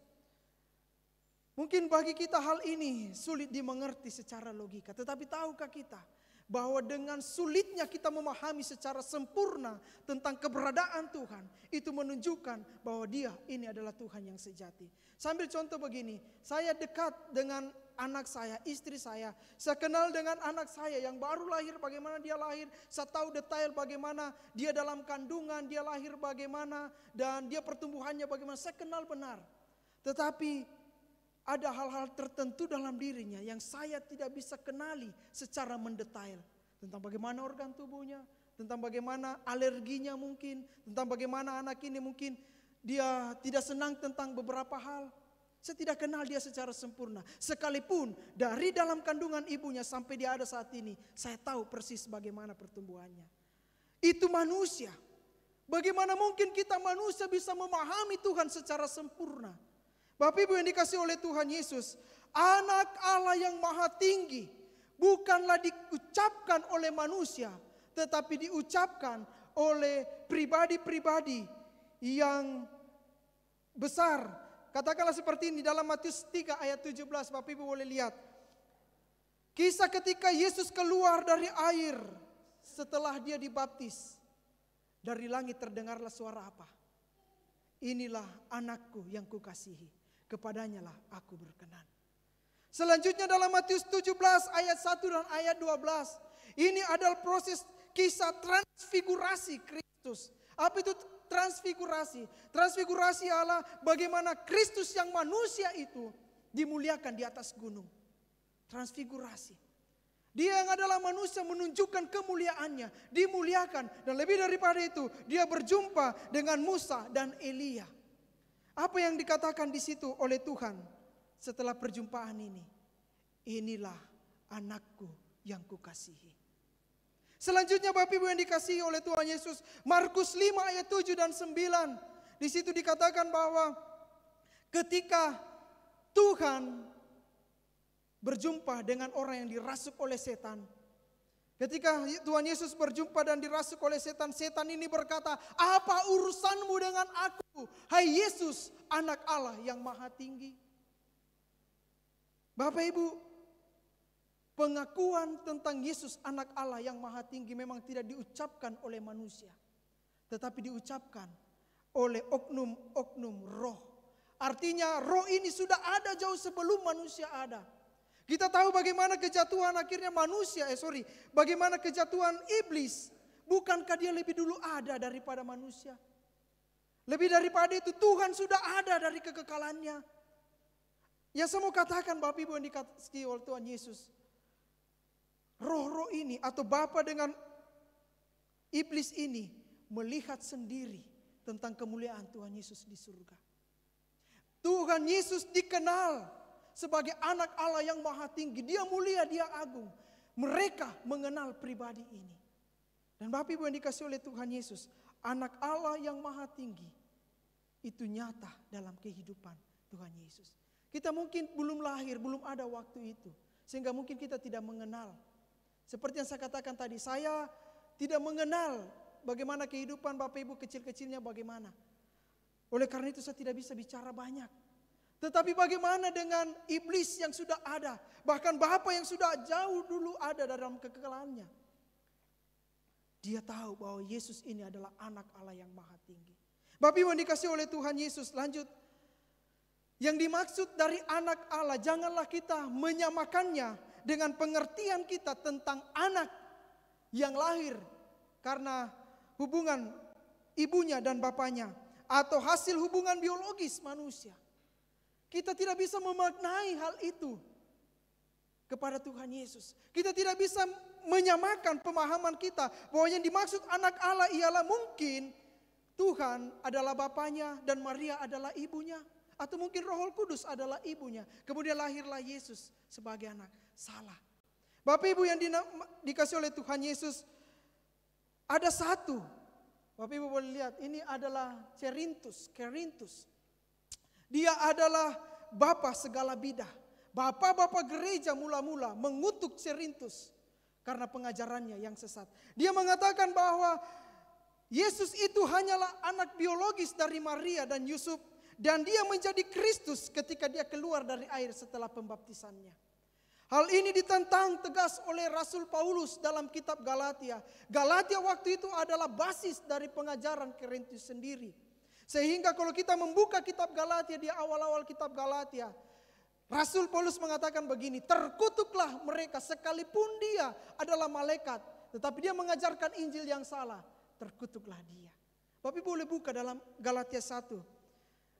C: Mungkin bagi kita hal ini sulit dimengerti secara logika. Tetapi tahukah kita bahwa dengan sulitnya kita memahami secara sempurna tentang keberadaan Tuhan, itu menunjukkan bahwa dia ini adalah Tuhan yang sejati. Sambil contoh begini, saya dekat dengan anak saya, istri saya kenal dengan anak saya yang baru lahir, bagaimana dia lahir, saya tahu detail bagaimana dia dalam kandungan, dia lahir bagaimana, dan dia pertumbuhannya bagaimana, saya kenal benar. Tetapi ada hal-hal tertentu dalam dirinya yang saya tidak bisa kenali secara mendetail. Tentang bagaimana organ tubuhnya, tentang bagaimana alerginya mungkin, tentang bagaimana anak ini mungkin dia tidak senang tentang beberapa hal. Saya tidak kenal dia secara sempurna. Sekalipun dari dalam kandungan ibunya sampai dia ada saat ini, saya tahu persis bagaimana pertumbuhannya. Itu manusia. Bagaimana mungkin kita manusia bisa memahami Tuhan secara sempurna? Bapak Ibu yang dikasihi oleh Tuhan Yesus, anak Allah yang maha tinggi bukanlah diucapkan oleh manusia, tetapi diucapkan oleh pribadi-pribadi yang besar. Katakanlah seperti ini dalam Matius 3 ayat 17, Bapak Ibu boleh lihat. Kisah ketika Yesus keluar dari air setelah dia dibaptis. Dari langit terdengarlah suara apa? inilah anakku yang kukasihi, kepadanya lah aku berkenan. Selanjutnya dalam Matius 17 ayat 1 dan ayat 12. Ini adalah proses kisah transfigurasi Kristus. Apa itu transfigurasi? Transfigurasi adalah bagaimana Kristus yang manusia itu dimuliakan di atas gunung. Transfigurasi. Dia yang adalah manusia menunjukkan kemuliaannya, dimuliakan. Dan lebih daripada itu, dia berjumpa dengan Musa dan Elia. Apa yang dikatakan di situ oleh Tuhan setelah perjumpaan ini? Inilah anakku yang kukasihi. Selanjutnya Bapak Ibu yang dikasihi oleh Tuhan Yesus, Markus 5 ayat 7 dan 9. Di situ dikatakan bahwa ketika Tuhan berjumpa dengan orang yang dirasuk oleh setan. Ketika Tuhan Yesus berjumpa dan dirasuk oleh setan, setan ini berkata, "Apa urusanmu dengan aku, hai Yesus, anak Allah yang maha tinggi?" Bapak Ibu, pengakuan tentang Yesus anak Allah yang maha tinggi memang tidak diucapkan oleh manusia, tetapi diucapkan oleh oknum-oknum roh. Artinya roh ini sudah ada jauh sebelum manusia ada. Kita tahu bagaimana kejatuhan akhirnya bagaimana kejatuhan iblis. Bukankah dia lebih dulu ada daripada manusia? Lebih daripada itu Tuhan sudah ada dari kekekalannya. Yang saya mau katakan Bapak Ibu yang dikasihi oleh Tuhan Yesus. Roh-roh ini atau bapa dengan iblis ini melihat sendiri tentang kemuliaan Tuhan Yesus di surga. Tuhan Yesus dikenal sebagai anak Allah yang maha tinggi. Dia mulia, dia agung. Mereka mengenal pribadi ini. Dan Bapak Ibu yang dikasihi oleh Tuhan Yesus, anak Allah yang maha tinggi itu nyata dalam kehidupan Tuhan Yesus. Kita mungkin belum lahir, belum ada waktu itu. Sehingga mungkin kita tidak mengenal. Seperti yang saya katakan tadi, saya tidak mengenal bagaimana kehidupan Bapak Ibu kecil-kecilnya bagaimana. Oleh karena itu saya tidak bisa bicara banyak. Tetapi bagaimana dengan iblis yang sudah ada, bahkan Bapa yang sudah jauh dulu ada dalam kekekalannya. Dia tahu bahwa Yesus ini adalah anak Allah yang maha tinggi. Bapak Ibu yang dikasihi oleh Tuhan Yesus, lanjut. Yang dimaksud dari anak Allah, janganlah kita menyamakannya dengan pengertian kita tentang anak yang lahir karena hubungan ibunya dan bapaknya, atau hasil hubungan biologis manusia. Kita tidak bisa memaknai hal itu kepada Tuhan Yesus. Kita tidak bisa menyamakan pemahaman kita bahwa yang dimaksud anak Allah ialah mungkin Tuhan adalah bapaknya dan Maria adalah ibunya. Atau mungkin Roh Kudus adalah ibunya. Kemudian lahirlah Yesus sebagai anak. Salah. Bapak Ibu yang dikasih oleh Tuhan Yesus, ada satu. Bapak Ibu boleh lihat, ini adalah Cerintus. Dia adalah bapa segala bidah. Bapak-bapak gereja mula-mula mengutuk Cerintus karena pengajarannya yang sesat. Dia mengatakan bahwa Yesus itu hanyalah anak biologis dari Maria dan Yusuf. Dan dia menjadi Kristus ketika dia keluar dari air setelah pembaptisannya. Hal ini ditentang tegas oleh Rasul Paulus dalam kitab Galatia. Galatia waktu itu adalah basis dari pengajaran Korintus sendiri. Sehingga kalau kita membuka kitab Galatia, di awal-awal kitab Galatia, Rasul Paulus mengatakan begini, terkutuklah mereka sekalipun dia adalah malaikat, tetapi dia mengajarkan Injil yang salah, terkutuklah dia. Bapak Ibu boleh buka dalam Galatia 1.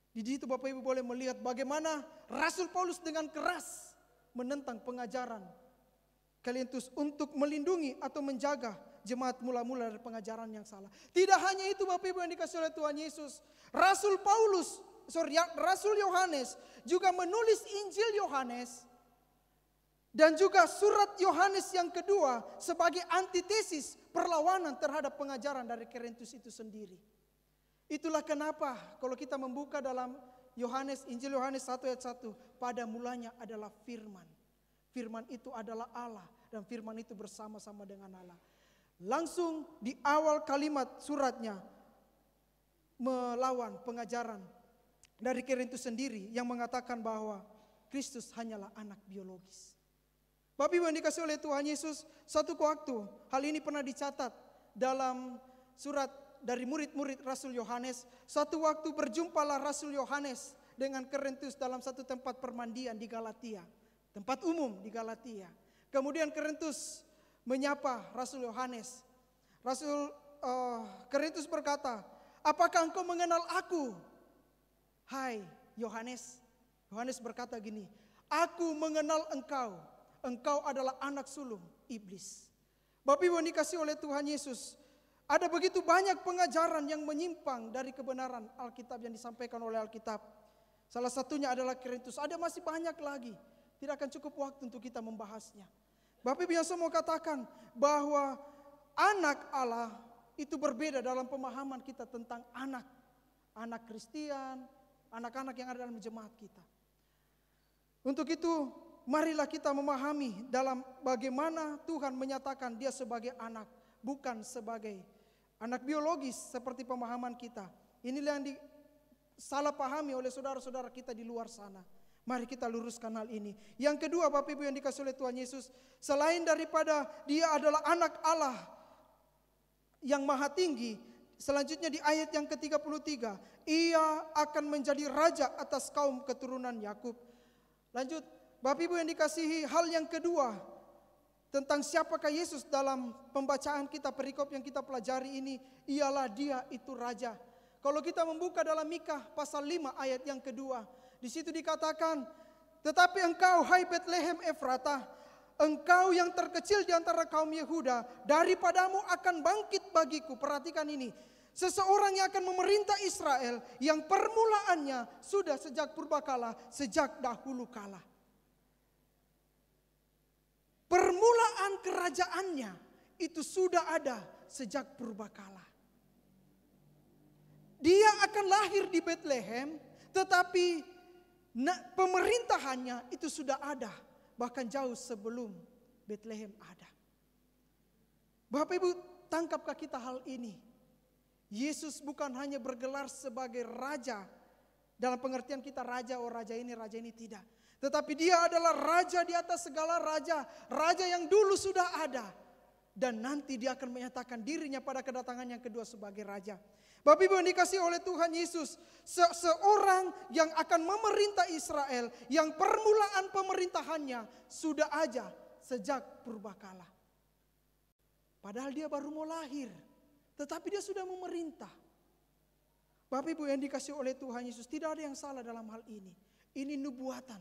C: Di situ Bapak Ibu boleh melihat bagaimana Rasul Paulus dengan keras menentang pengajaran Korintus untuk melindungi atau menjaga jemaat mula-mula dari pengajaran yang salah. Tidak hanya itu Bapak Ibu yang dikasihi oleh Tuhan Yesus, Rasul Yohanes juga menulis Injil Yohanes dan juga surat Yohanes yang kedua sebagai antitesis perlawanan terhadap pengajaran dari Korintus itu sendiri. Itulah kenapa kalau kita membuka dalam Injil Yohanes 1 ayat 1, pada mulanya adalah firman. Firman itu adalah Allah dan firman itu bersama-sama dengan Allah. Langsung di awal kalimat suratnya melawan pengajaran dari Korintus sendiri yang mengatakan bahwa Kristus hanyalah anak biologis. Bapak Ibu yang dikasihi oleh Tuhan Yesus, satu waktu hal ini pernah dicatat dalam surat dari murid-murid Rasul Yohanes. Suatu waktu berjumpalah Rasul Yohanes dengan Korintus dalam satu tempat permandian di Galatia. Tempat umum di Galatia. Kemudian Korintus menyapa Rasul Yohanes. Rasul Korintus berkata, apakah engkau mengenal aku? Hai Yohanes. Yohanes berkata gini, aku mengenal engkau. Engkau adalah anak sulung iblis. Bapak Ibu yang dikasihi oleh Tuhan Yesus, ada begitu banyak pengajaran yang menyimpang dari kebenaran Alkitab yang disampaikan oleh Alkitab. Salah satunya adalah Korintus. Ada masih banyak lagi. Tidak akan cukup waktu untuk kita membahasnya. Bapak Ibu yang saya mau katakan bahwa anak Allah itu berbeda dalam pemahaman kita tentang anak. Anak Kristen, anak-anak yang ada dalam jemaat kita. Untuk itu, marilah kita memahami dalam bagaimana Tuhan menyatakan dia sebagai anak, bukan sebagai anak biologis seperti pemahaman kita. Inilah yang salah pahami oleh saudara-saudara kita di luar sana. Mari kita luruskan hal ini. Yang kedua, Bapak Ibu yang dikasihi oleh Tuhan Yesus, selain daripada dia adalah anak Allah yang maha tinggi, selanjutnya di ayat yang ke-33, ia akan menjadi raja atas kaum keturunan Yakub. Lanjut, Bapak Ibu yang dikasihi, hal yang kedua tentang siapakah Yesus dalam pembacaan kita, perikop yang kita pelajari ini, ialah dia itu raja. Kalau kita membuka dalam Mika pasal 5 ayat yang kedua, di situ dikatakan, tetapi engkau hai Betlehem Efratah, engkau yang terkecil di antara kaum Yehuda, daripadamu akan bangkit bagiku. Perhatikan ini, seseorang yang akan memerintah Israel, yang permulaannya sudah sejak purbakala, sejak dahulu kala. Permulaan kerajaannya itu sudah ada sejak purbakala. Dia akan lahir di Betlehem, tetapi pemerintahannya itu sudah ada, bahkan jauh sebelum Betlehem ada. Bapak Ibu, tangkapkah kita hal ini? Yesus bukan hanya bergelar sebagai raja, dalam pengertian kita raja, oh raja ini tidak. Tetapi dia adalah raja di atas segala raja, raja yang dulu sudah ada. Dan nanti dia akan menyatakan dirinya pada kedatangan yang kedua sebagai raja. Bapak Ibu yang dikasihi oleh Tuhan Yesus, seorang yang akan memerintah Israel, yang permulaan pemerintahannya sudah ada sejak purbakala. Padahal dia baru mau lahir, tetapi dia sudah memerintah. Bapak Ibu yang dikasihi oleh Tuhan Yesus, tidak ada yang salah dalam hal ini. Ini nubuatan.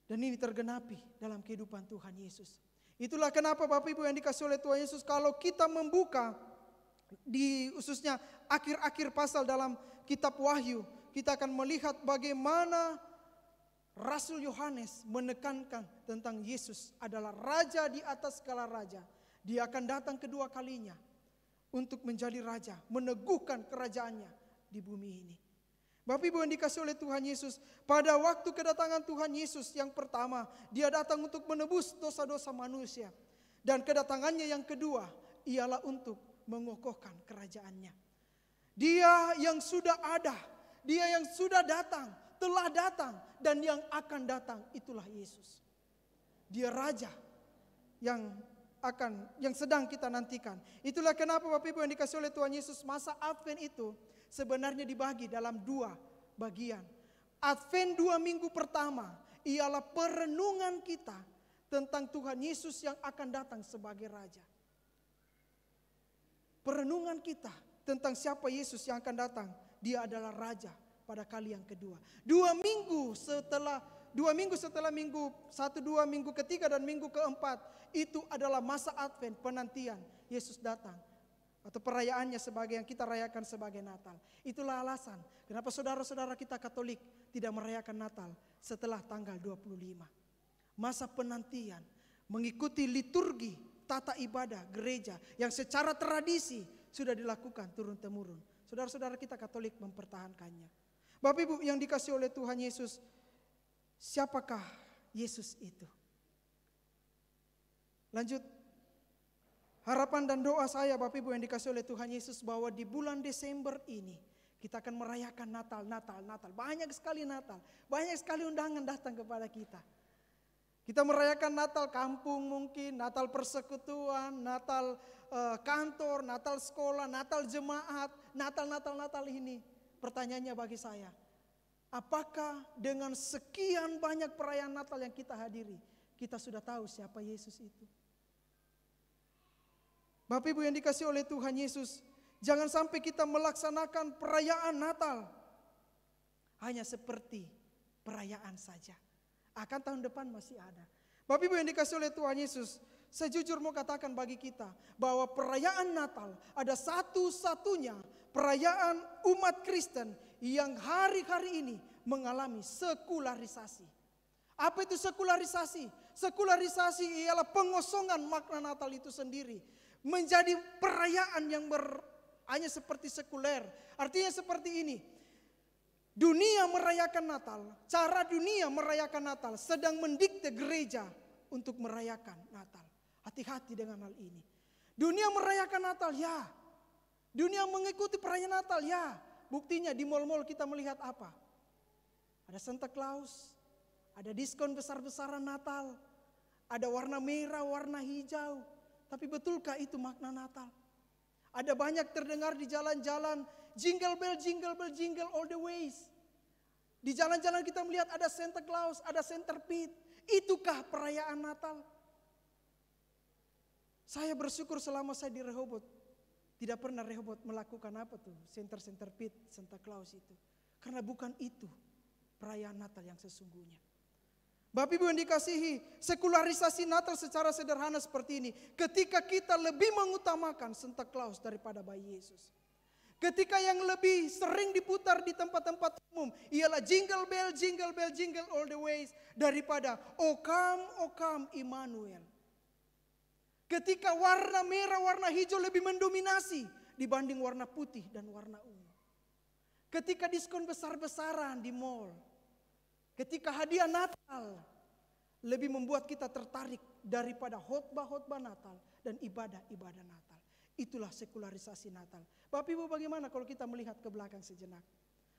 C: Dan ini tergenapi dalam kehidupan Tuhan Yesus. Itulah kenapa Bapak Ibu yang dikasihi oleh Tuhan Yesus, kalau kita membuka di khususnya akhir-akhir pasal dalam kitab Wahyu, kita akan melihat bagaimana Rasul Yohanes menekankan tentang Yesus adalah raja di atas segala raja. Dia akan datang kedua kalinya untuk menjadi raja, meneguhkan kerajaannya di bumi ini. Bapak Ibu yang dikasihi oleh Tuhan Yesus, pada waktu kedatangan Tuhan Yesus yang pertama, dia datang untuk menebus dosa-dosa manusia. Dan kedatangannya yang kedua ialah untuk mengokohkan kerajaannya. Dia yang sudah ada, dia yang sudah datang, telah datang, dan yang akan datang itulah Yesus. Dia raja yang sedang kita nantikan. Itulah kenapa Bapak Ibu yang dikasihi oleh Tuhan Yesus, masa Advent itu sebenarnya dibagi dalam dua bagian. Advent 2 minggu pertama ialah perenungan kita tentang Tuhan Yesus yang akan datang sebagai raja. Perenungan kita tentang siapa Yesus yang akan datang. Dia adalah raja pada kali yang kedua. 2 minggu setelah minggu 1, 2, minggu ketiga dan minggu keempat, itu adalah masa Advent, penantian Yesus datang. Atau perayaannya sebagai yang kita rayakan sebagai Natal. Itulah alasan kenapa saudara-saudara kita Katolik tidak merayakan Natal setelah tanggal 25. Masa penantian, mengikuti liturgi, tata ibadah gereja yang secara tradisi sudah dilakukan turun-temurun. Saudara-saudara kita Katolik mempertahankannya. Bapak Ibu yang dikasihi oleh Tuhan Yesus, siapakah Yesus itu? Lanjut, harapan dan doa saya Bapak Ibu yang dikasihi oleh Tuhan Yesus, bahwa di bulan Desember ini kita akan merayakan Natal. Banyak sekali Natal, banyak sekali undangan datang kepada kita. Kita merayakan Natal kampung mungkin, Natal persekutuan, Natal kantor, Natal sekolah, Natal jemaat, Natal ini. Pertanyaannya bagi saya, apakah dengan sekian banyak perayaan Natal yang kita hadiri, kita sudah tahu siapa Yesus itu? Bapak Ibu yang dikasihi oleh Tuhan Yesus, jangan sampai kita melaksanakan perayaan Natal hanya seperti perayaan saja. Akan tahun depan masih ada. Bapak Ibu yang dikasihi oleh Tuhan Yesus, saya jujur mau katakan bagi kita bahwa perayaan Natal ada satu-satunya perayaan umat Kristen yang hari-hari ini mengalami sekularisasi. Apa itu sekularisasi? Sekularisasi ialah pengosongan makna Natal itu sendiri menjadi perayaan yang hanya seperti sekuler. Artinya seperti ini. Dunia merayakan Natal, cara dunia merayakan Natal sedang mendikte gereja untuk merayakan Natal. Hati-hati dengan hal ini. Dunia merayakan Natal, ya. Dunia mengikuti perayaan Natal, ya. Buktinya di mal-mal kita melihat apa? Ada Santa Claus, ada diskon besar-besaran Natal, ada warna merah, warna hijau. Tapi betulkah itu makna Natal? Ada banyak terdengar di jalan-jalan, jingle bell, jingle bell, jingle all the ways. Di jalan-jalan kita melihat ada Santa Claus, ada centerpit. Itukah perayaan Natal? Saya bersyukur selama saya di Rehoboth, tidak pernah Rehoboth melakukan apa tuh, centerpit, Santa Claus itu. Karena bukan itu perayaan Natal yang sesungguhnya. Bapak Ibu yang dikasihi, sekularisasi Natal secara sederhana seperti ini. Ketika kita lebih mengutamakan Santa Claus daripada bayi Yesus. Ketika yang lebih sering diputar di tempat-tempat umum ialah jingle bell, jingle bell, jingle all the ways daripada O come Immanuel. Ketika warna merah, warna hijau lebih mendominasi dibanding warna putih dan warna ungu. Ketika diskon besar-besaran di mall. Ketika hadiah Natal lebih membuat kita tertarik daripada khotbah-khotbah Natal dan ibadah-ibadah Natal. Itulah sekularisasi Natal. Bapak Ibu bagaimana kalau kita melihat ke belakang sejenak?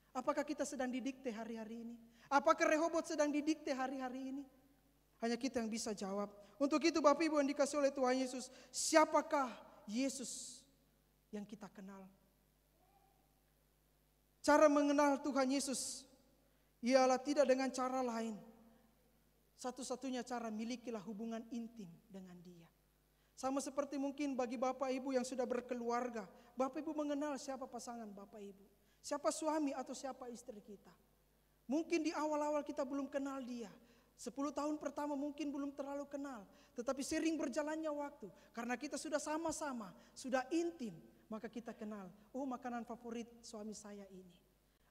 C: Apakah kita sedang didikte hari-hari ini? Apakah Rehoboth sedang didikte hari-hari ini? Hanya kita yang bisa jawab. Untuk itu Bapak Ibu yang dikasihi oleh Tuhan Yesus, siapakah Yesus yang kita kenal? Cara mengenal Tuhan Yesus ialah tidak dengan cara lain. Satu-satunya cara, milikilah hubungan intim dengan Dia. Sama seperti mungkin bagi Bapak Ibu yang sudah berkeluarga, Bapak Ibu mengenal siapa pasangan Bapak Ibu, siapa suami atau siapa istri kita. Mungkin di awal-awal kita belum kenal dia, 10 tahun pertama mungkin belum terlalu kenal, tetapi sering berjalannya waktu, karena kita sudah sama-sama, sudah intim, maka kita kenal, oh makanan favorit suami saya ini.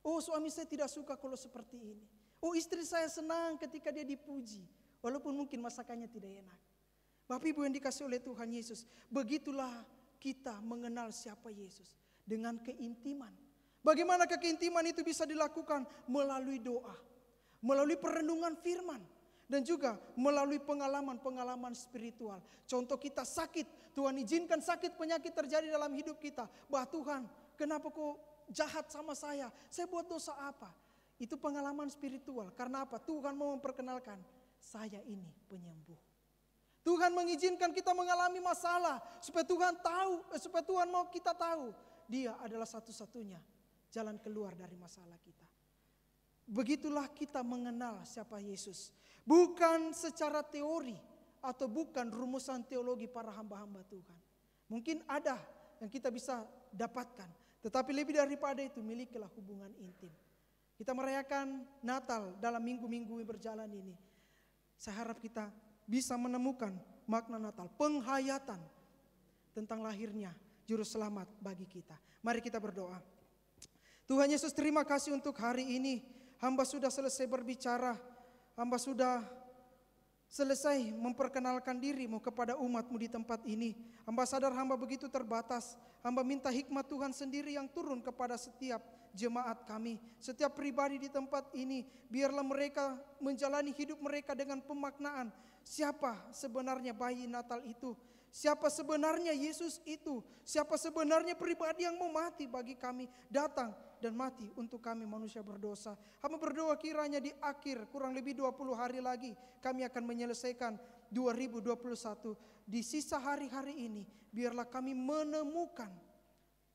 C: Oh suami saya tidak suka kalau seperti ini. Oh istri saya senang ketika dia dipuji, walaupun mungkin masakannya tidak enak. Bapak Ibu yang dikasihi oleh Tuhan Yesus, begitulah kita mengenal siapa Yesus dengan keintiman. Bagaimana keintiman itu bisa dilakukan? Melalui doa, melalui perenungan firman, dan juga melalui pengalaman-pengalaman spiritual. Contoh kita sakit, Tuhan izinkan sakit penyakit terjadi dalam hidup kita. Bah Tuhan, kenapa kau jahat sama saya? Saya buat dosa apa? Itu pengalaman spiritual. Karena apa? Tuhan mau memperkenalkan, saya ini penyembuh. Tuhan mengizinkan kita mengalami masalah supaya Tuhan tahu, supaya Tuhan mau kita tahu Dia adalah satu-satunya jalan keluar dari masalah kita. Begitulah kita mengenal siapa Yesus. Bukan secara teori atau bukan rumusan teologi para hamba-hamba Tuhan. Mungkin ada yang kita bisa dapatkan, tetapi lebih daripada itu milikilah hubungan intim. Kita merayakan Natal dalam minggu-minggu berjalan ini. Saya harap kita bisa menemukan makna Natal, penghayatan tentang lahirnya Juru Selamat bagi kita. Mari kita berdoa. Tuhan Yesus, terima kasih untuk hari ini. Hamba sudah selesai berbicara, hamba sudah selesai memperkenalkan dirimu kepada umatmu di tempat ini. Hamba sadar hamba begitu terbatas. Hamba minta hikmat Tuhan sendiri yang turun kepada setiap jemaat kami, setiap pribadi di tempat ini. Biarlah mereka menjalani hidup mereka dengan pemaknaan. Siapa sebenarnya bayi Natal itu? Siapa sebenarnya Yesus itu? Siapa sebenarnya pribadi yang mau mati bagi kami? Datang dan mati untuk kami manusia berdosa. Hamba berdoa kiranya di akhir kurang lebih 20 hari lagi kami akan menyelesaikan 2021. Di sisa hari-hari ini biarlah kami menemukan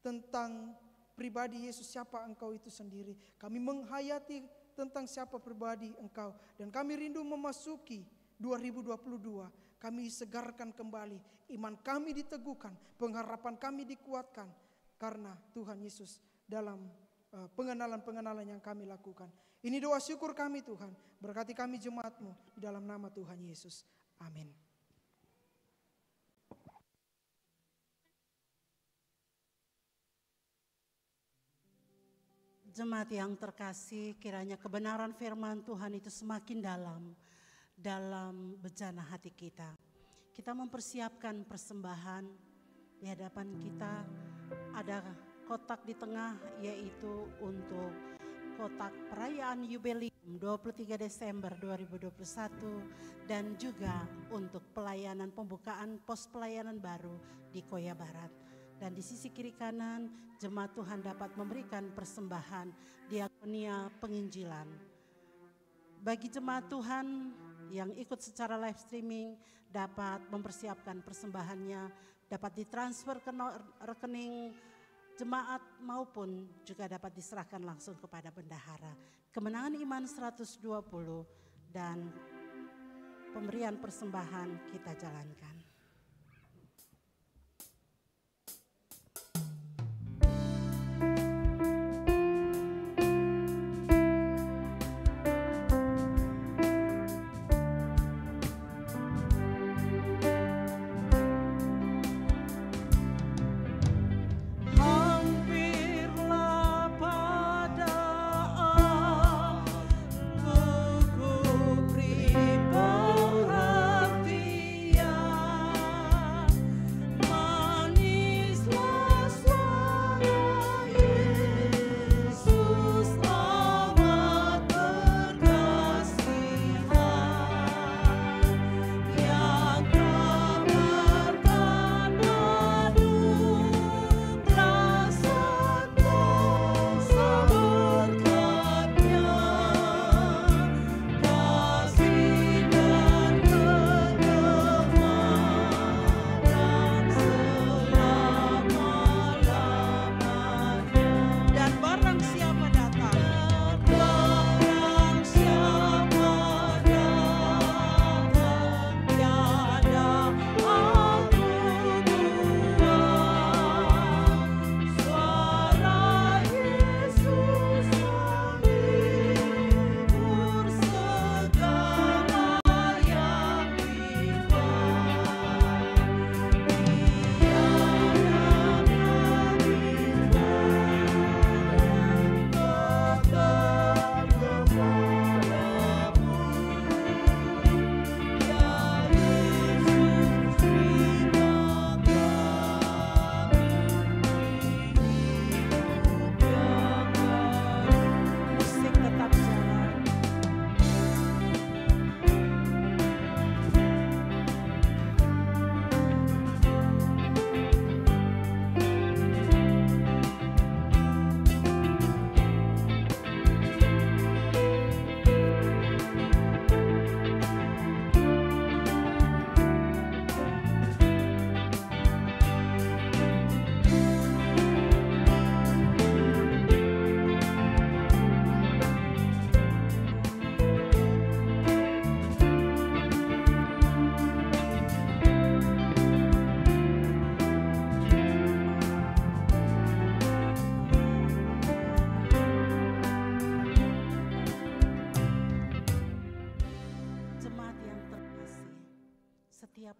C: tentang pribadi Yesus, siapa Engkau itu sendiri. Kami menghayati tentang siapa pribadi Engkau. Dan kami rindu memasuki 2022. Kami segarkan kembali, iman kami diteguhkan, pengharapan kami dikuatkan. Karena Tuhan Yesus dalam pengenalan-pengenalan yang kami lakukan. Ini doa syukur kami Tuhan. Berkati kami jemaat-Mu di dalam nama Tuhan Yesus. Amin.
A: Jemaat yang terkasih, kiranya kebenaran firman Tuhan itu semakin dalam bejana hati kita. Kita mempersiapkan persembahan, di hadapan kita ada kotak di tengah, yaitu untuk kotak perayaan Yubileum 23 Desember 2021 dan juga untuk pelayanan pembukaan pos pelayanan baru di Koya Barat. Dan di sisi kiri kanan, jemaat Tuhan dapat memberikan persembahan diakonia penginjilan. Bagi jemaat Tuhan yang ikut secara live streaming dapat mempersiapkan persembahannya, dapat ditransfer ke rekening jemaat maupun juga dapat diserahkan langsung kepada bendahara. Kemenangan Iman 120 dan pemberian persembahan kita jalankan.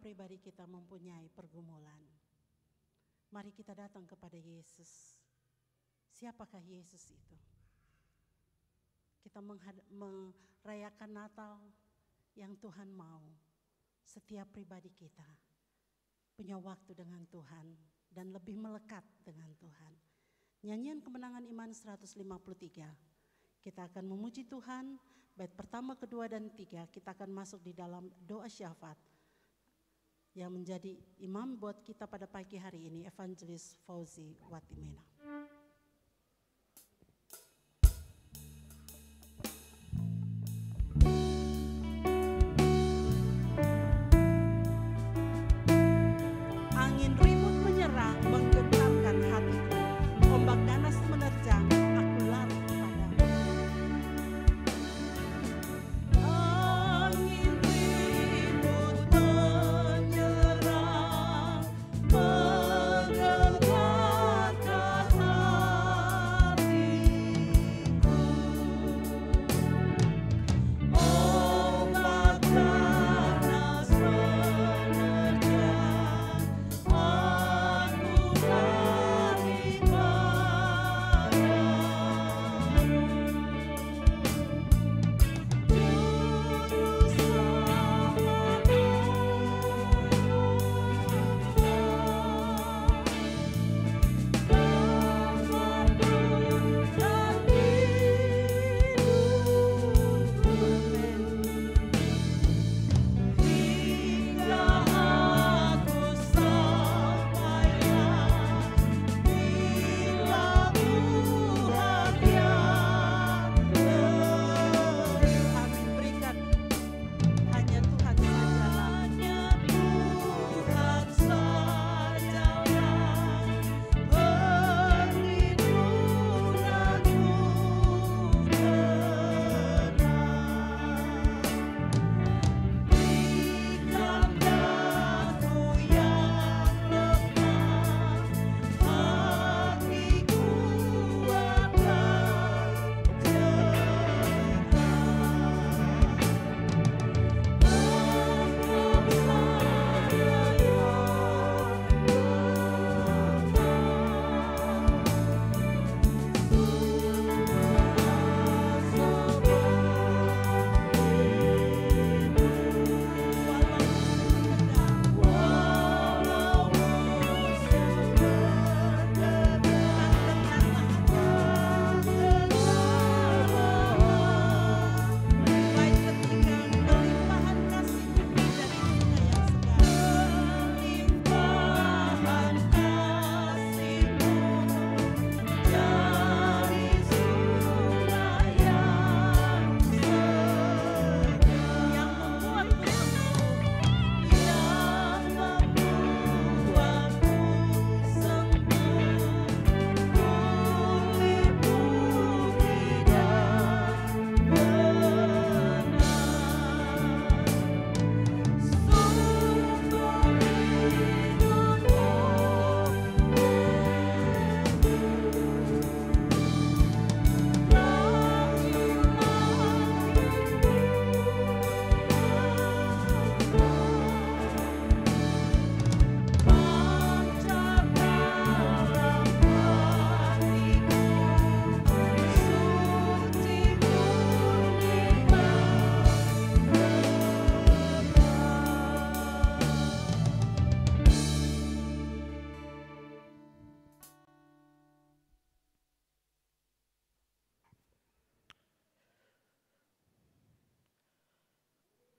A: Pribadi kita mempunyai pergumulan. Mari kita datang kepada Yesus. Siapakah Yesus itu? Kita merayakan Natal yang Tuhan mau. Setiap pribadi kita punya waktu dengan Tuhan dan lebih melekat dengan Tuhan. Nyanyian Kemenangan Iman 153. Kita akan memuji Tuhan. Bait pertama, kedua, dan tiga kita akan masuk di dalam doa syafaat yang menjadi imam buat kita pada pagi hari ini, Evangelis Fauzi Watimena.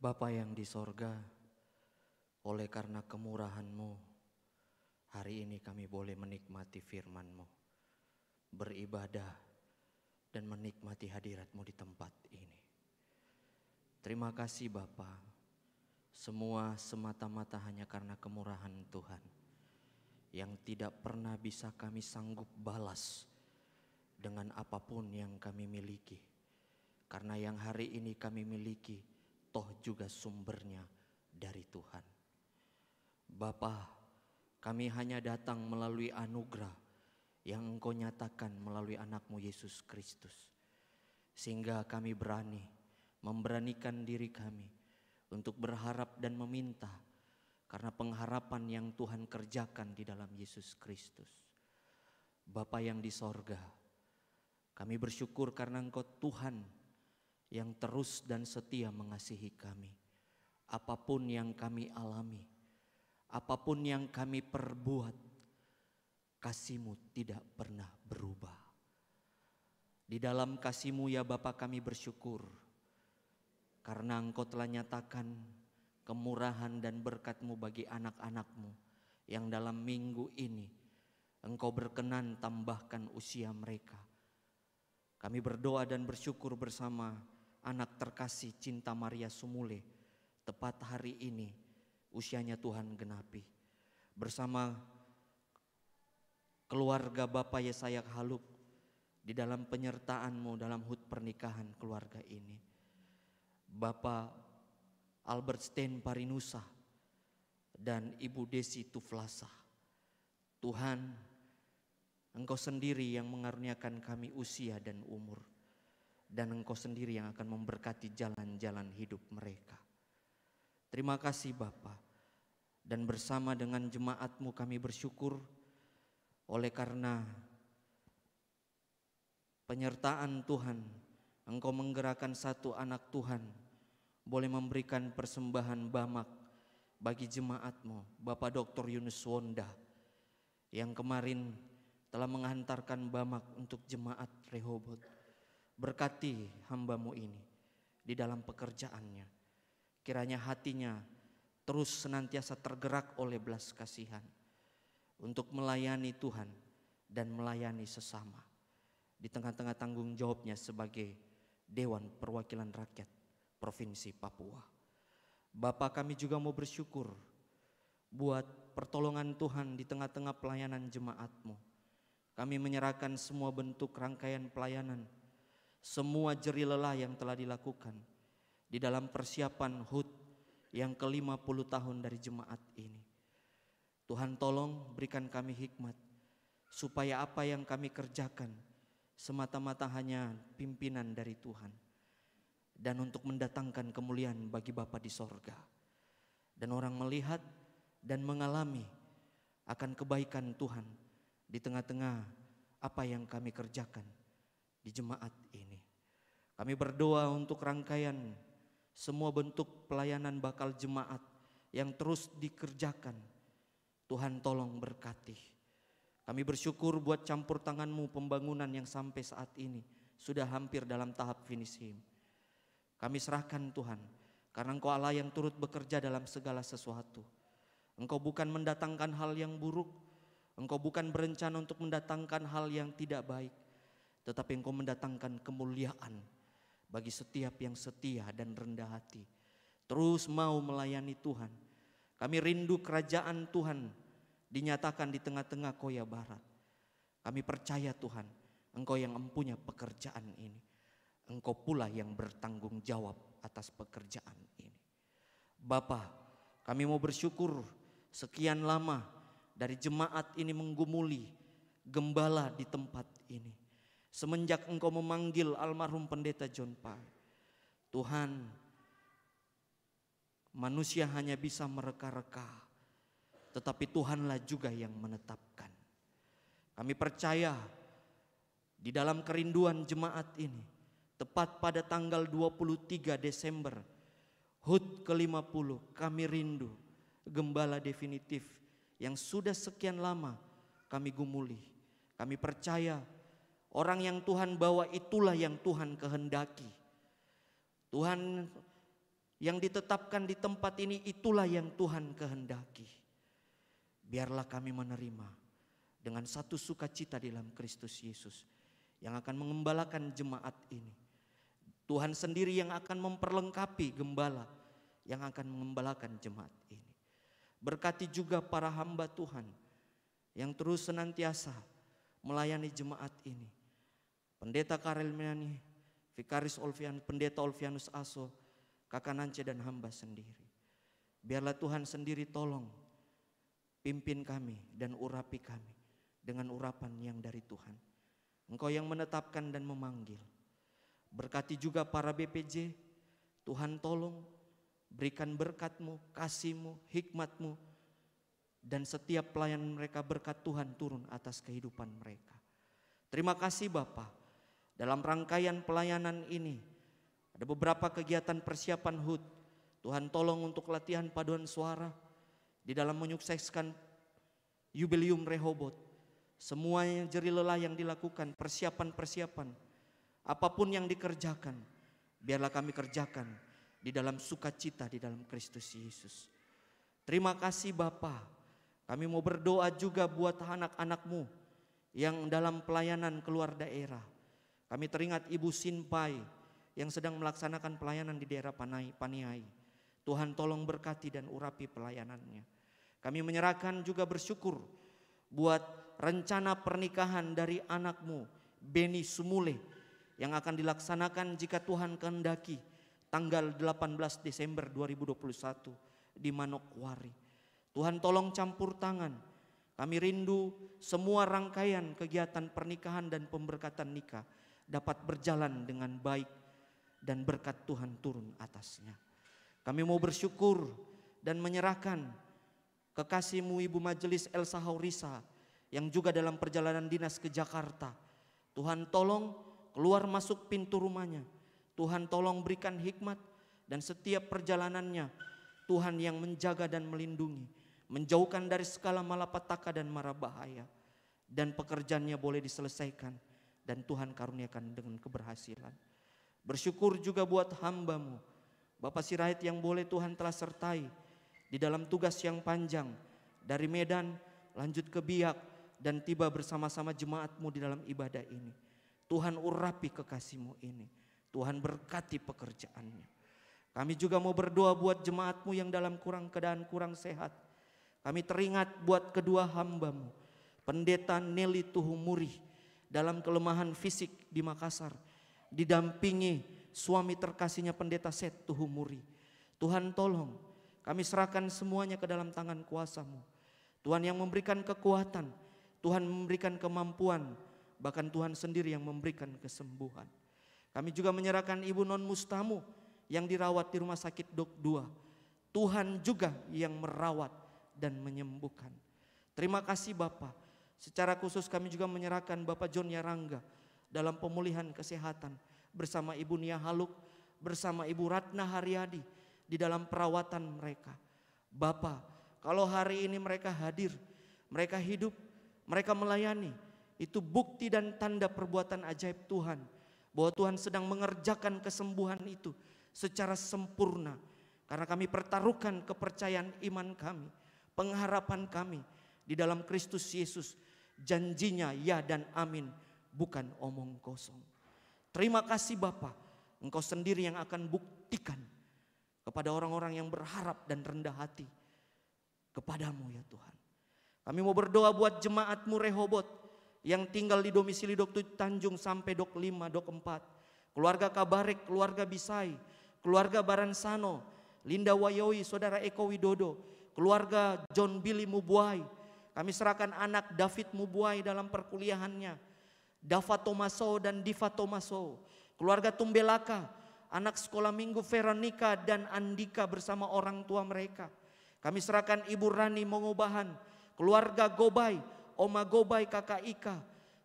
D: Bapa yang di sorga, oleh karena kemurahan-Mu, hari ini kami boleh menikmati firman-Mu, beribadah dan menikmati hadirat-Mu di tempat ini. Terima kasih Bapa, semua semata-mata hanya karena kemurahan Tuhan yang tidak pernah bisa kami sanggup balas dengan apapun yang kami miliki. Karena yang hari ini kami miliki toh juga sumbernya dari Tuhan. Bapa, kami hanya datang melalui anugerah yang Engkau nyatakan melalui anak-Mu Yesus Kristus. Sehingga kami memberanikan diri kami untuk berharap dan meminta karena pengharapan yang Tuhan kerjakan di dalam Yesus Kristus. Bapa yang di sorga, kami bersyukur karena Engkau Tuhan yang terus dan setia mengasihi kami. Apapun yang kami alami, apapun yang kami perbuat, kasih-Mu tidak pernah berubah. Di dalam kasih-Mu ya Bapa kami bersyukur, karena Engkau telah nyatakan kemurahan dan berkat-Mu bagi anak-anak-Mu yang dalam minggu ini Engkau berkenan tambahkan usia mereka. Kami berdoa dan bersyukur bersama anak terkasih Cinta Maria Sumule, tepat hari ini usianya Tuhan genapi. Bersama keluarga Bapak Yesaya Haluk di dalam penyertaan-Mu dalam hut pernikahan keluarga ini. Bapak Albert Stein Parinusa dan Ibu Desi Tuflasa. Tuhan, Engkau sendiri yang mengaruniakan kami usia dan umur. Dan Engkau sendiri yang akan memberkati jalan-jalan hidup mereka. Terima kasih Bapa. Dan bersama dengan jemaat-Mu kami bersyukur oleh karena penyertaan Tuhan. Engkau menggerakkan satu anak Tuhan boleh memberikan persembahan bamak bagi jemaat-Mu, Bapak Dr. Yunus Wonda, yang kemarin telah menghantarkan bamak untuk jemaat Rehoboth. Berkati hamba-Mu ini di dalam pekerjaannya. Kiranya hatinya terus senantiasa tergerak oleh belas kasihan untuk melayani Tuhan dan melayani sesama di tengah-tengah tanggung jawabnya sebagai Dewan Perwakilan Rakyat Provinsi Papua. Bapa, kami juga mau bersyukur buat pertolongan Tuhan di tengah-tengah pelayanan jemaat-Mu. Kami menyerahkan semua bentuk rangkaian pelayanan, semua jerih lelah yang telah dilakukan di dalam persiapan HUT yang ke-50 tahun dari jemaat ini. Tuhan tolong berikan kami hikmat supaya apa yang kami kerjakan semata-mata hanya pimpinan dari Tuhan dan untuk mendatangkan kemuliaan bagi Bapa di sorga. Dan orang melihat dan mengalami akan kebaikan Tuhan di tengah-tengah apa yang kami kerjakan di jemaat ini. Kami berdoa untuk rangkaian semua bentuk pelayanan bakal jemaat yang terus dikerjakan. Tuhan tolong berkati. Kami bersyukur buat campur tangan-Mu pembangunan yang sampai saat ini sudah hampir dalam tahap finishing. Kami serahkan Tuhan, karena Engkau Allah yang turut bekerja dalam segala sesuatu. Engkau bukan mendatangkan hal yang buruk, Engkau bukan berencana untuk mendatangkan hal yang tidak baik, tetapi Engkau mendatangkan kemuliaan bagi setiap yang setia dan rendah hati, terus mau melayani Tuhan. Kami rindu kerajaan Tuhan dinyatakan di tengah-tengah Koya Barat. Kami percaya Tuhan, Engkau yang mempunyai pekerjaan ini. Engkau pula yang bertanggung jawab atas pekerjaan ini. Bapa, kami mau bersyukur sekian lama dari jemaat ini menggumuli gembala di tempat ini. Semenjak Engkau memanggil almarhum pendeta John Pai, Tuhan, manusia hanya bisa mereka-reka, tetapi Tuhanlah juga yang menetapkan. Kami percaya di dalam kerinduan jemaat ini, tepat pada tanggal 23 Desember, HUT ke-50, kami rindu gembala definitif yang sudah sekian lama kami gumuli. Kami percaya orang yang Tuhan bawa itulah yang Tuhan kehendaki. Tuhan yang ditetapkan di tempat ini itulah yang Tuhan kehendaki. Biarlah kami menerima dengan satu sukacita di dalam Kristus Yesus yang akan mengembalakan jemaat ini. Tuhan sendiri yang akan memperlengkapi gembala yang akan mengembalakan jemaat ini. Berkati juga para hamba Tuhan yang terus senantiasa melayani jemaat ini. Pendeta Karel Meani, Vikaris Pendeta Olvianus Aso, Kakak Nance dan hamba sendiri. Biarlah Tuhan sendiri tolong pimpin kami dan urapi kami dengan urapan yang dari Tuhan. Engkau yang menetapkan dan memanggil. Berkati juga para BPJ, Tuhan tolong berikan berkat-Mu, kasih-Mu, hikmat-Mu, dan setiap pelayan mereka berkat Tuhan turun atas kehidupan mereka. Terima kasih Bapa. Dalam rangkaian pelayanan ini ada beberapa kegiatan persiapan HUT. Tuhan tolong untuk latihan paduan suara di dalam menyukseskan Jubileum Rehoboth. Semuanya jerih lelah yang dilakukan, persiapan-persiapan, apapun yang dikerjakan, biarlah kami kerjakan di dalam sukacita di dalam Kristus Yesus. Terima kasih Bapa. Kami mau berdoa juga buat anak-anak-Mu yang dalam pelayanan keluar daerah. Kami teringat Ibu Sinpai yang sedang melaksanakan pelayanan di daerah Paniai. Tuhan tolong berkati dan urapi pelayanannya. Kami menyerahkan juga bersyukur buat rencana pernikahan dari anak-Mu Beni Sumule yang akan dilaksanakan jika Tuhan kehendaki tanggal 18 Desember 2021 di Manokwari. Tuhan tolong campur tangan. Kami rindu semua rangkaian kegiatan pernikahan dan pemberkatan nikah dapat berjalan dengan baik dan berkat Tuhan turun atasnya. Kami mau bersyukur dan menyerahkan kekasih-Mu Ibu Majelis Elsa Haurisa yang juga dalam perjalanan dinas ke Jakarta. Tuhan tolong keluar masuk pintu rumahnya. Tuhan tolong berikan hikmat dan setiap perjalanannya Tuhan yang menjaga dan melindungi, menjauhkan dari segala malapetaka dan mara bahaya, dan pekerjaannya boleh diselesaikan dan Tuhan karuniakan dengan keberhasilan. Bersyukur juga buat hamba-Mu Bapak Sirait yang boleh Tuhan telah sertai di dalam tugas yang panjang dari Medan lanjut ke Biak dan tiba bersama-sama jemaat-Mu di dalam ibadah ini. Tuhan urapi kekasih-Mu ini. Tuhan berkati pekerjaannya. Kami juga mau berdoa buat jemaat-Mu yang dalam keadaan kurang sehat. Kami teringat buat kedua hamba-Mu, Pendeta Nelly Tuhumuri dalam kelemahan fisik di Makassar, didampingi suami terkasihnya Pendeta Seth Tuhumuri. Tuhan tolong, kami serahkan semuanya ke dalam tangan kuasa-Mu. Tuhan yang memberikan kekuatan, Tuhan memberikan kemampuan, bahkan Tuhan sendiri yang memberikan kesembuhan. Kami juga menyerahkan Ibu Non Mustamu yang dirawat di Rumah Sakit Dok 2. Tuhan juga yang merawat dan menyembuhkan. Terima kasih Bapak. Secara khusus kami juga menyerahkan Bapak John Yarangga dalam pemulihan kesehatan bersama Ibu Nia Haluk, bersama Ibu Ratna Haryadi di dalam perawatan mereka. Bapak, kalau hari ini mereka hadir, mereka hidup, mereka melayani, itu bukti dan tanda perbuatan ajaib Tuhan, bahwa Tuhan sedang mengerjakan kesembuhan itu secara sempurna. Karena kami pertaruhkan kepercayaan iman kami, pengharapan kami di dalam Kristus Yesus. Janjinya ya dan amin, bukan omong kosong. Terima kasih Bapa, Engkau sendiri yang akan buktikan kepada orang-orang yang berharap dan rendah hati kepadamu ya Tuhan. Kami mau berdoa buat jemaat-Mu Rehoboth yang tinggal di domisili Dok 7 Tanjung sampai Dok 5, Dok 4. Keluarga Kabarek, keluarga Bisai, keluarga Baransano, Linda Wayowi, Saudara Eko Widodo, keluarga John Billy Mubuai. Kami serahkan anak David Mubuai dalam perkuliahannya, Dava Tomaso dan Diva Tomaso, keluarga Tumbelaka, anak sekolah minggu Veronica dan Andika bersama orang tua mereka. Kami serahkan Ibu Rani Mongobahan, keluarga Gobay, Oma Gobay, Kakak Ika,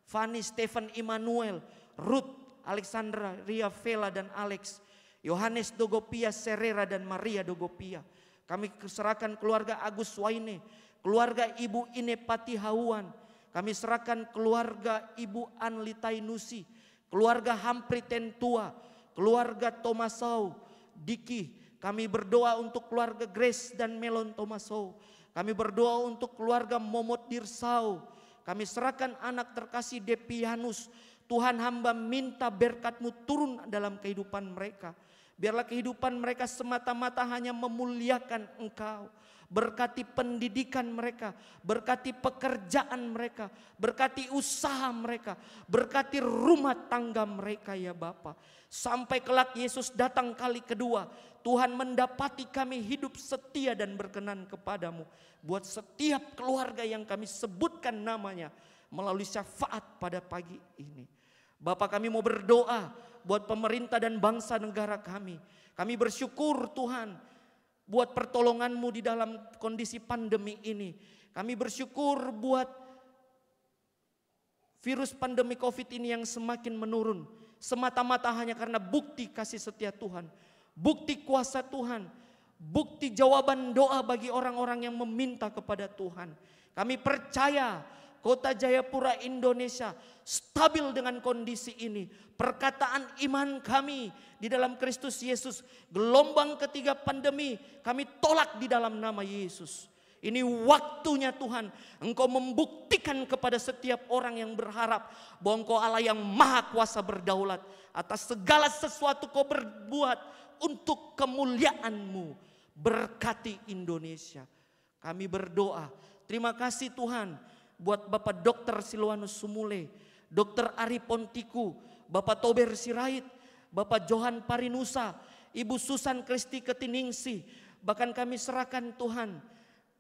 D: Fani Stephen Immanuel, Ruth, Alexandra, Ria Vela dan Alex, Yohanes Dogopia Serera dan Maria Dogopia. Kami serahkan keluarga Agus Waine, keluarga Ibu Ine Patihawan. Kami serahkan keluarga Ibu Anli Tainusi, keluarga Hampri Tentua, keluarga Tomasau, Diki, Kami berdoa untuk keluarga Grace dan Melon Tomaso. Kami berdoa untuk keluarga Momot Dirsau. Kami serahkan anak terkasih Depianus. Tuhan, hamba minta berkat-Mu turun dalam kehidupan mereka. Biarlah kehidupan mereka semata-mata hanya memuliakan Engkau. Berkati pendidikan mereka, berkati pekerjaan mereka, berkati usaha mereka, berkati rumah tangga mereka ya Bapa. Sampai kelak Yesus datang kali kedua, Tuhan mendapati kami hidup setia dan berkenan kepadamu. Buat setiap keluarga yang kami sebutkan namanya melalui syafaat pada pagi ini. Bapa, kami mau berdoa buat pemerintah dan bangsa negara kami. Kami bersyukur Tuhan buat pertolongan-Mu di dalam kondisi pandemi ini. Kami bersyukur buat virus pandemi COVID ini yang semakin menurun. Semata-mata hanya karena bukti kasih setia Tuhan. Bukti kuasa Tuhan. Bukti jawaban doa bagi orang-orang yang meminta kepada Tuhan. Kami percaya Kota Jayapura Indonesia stabil dengan kondisi ini. Perkataan iman kami di dalam Kristus Yesus, gelombang ketiga pandemi kami tolak di dalam nama Yesus. Ini waktunya Tuhan, Engkau membuktikan kepada setiap orang yang berharap bahwa Engkau Allah yang maha kuasa berdaulat atas segala sesuatu Kau berbuat untuk kemuliaan-Mu. Berkati Indonesia. Kami berdoa, terima kasih Tuhan buat Bapak Dr. Silwanus Sumule, Dr. Ari Pontiku, Bapak Tober Sirait, Bapak Johan Parinusa, Ibu Susan Kristi Ketiningsi. Bahkan kami serahkan Tuhan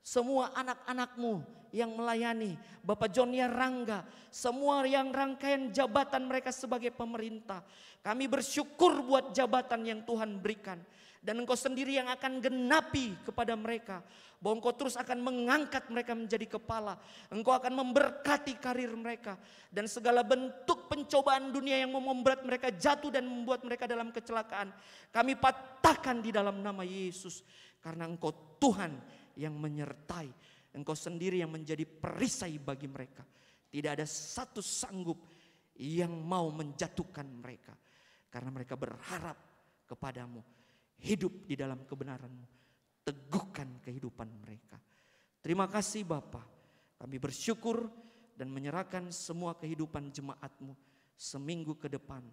D: semua anak-anak-Mu yang melayani, Bapak Jonia Rangga, semua yang rangkaian jabatan mereka sebagai pemerintah. Kami bersyukur buat jabatan yang Tuhan berikan. Dan Engkau sendiri yang akan genapi kepada mereka. Bahwa Engkau terus akan mengangkat mereka menjadi kepala. Engkau akan memberkati karir mereka. Dan segala bentuk pencobaan dunia yang memberat mereka jatuh dan membuat mereka dalam kecelakaan, kami patahkan di dalam nama Yesus. Karena Engkau Tuhan yang menyertai. Engkau sendiri yang menjadi perisai bagi mereka. Tidak ada satu sanggup yang mau menjatuhkan mereka. Karena mereka berharap kepadamu. Hidup di dalam kebenaran-Mu. Teguhkan kehidupan mereka. Terima kasih Bapa. Kami bersyukur dan menyerahkan semua kehidupan jemaat-Mu seminggu ke depan.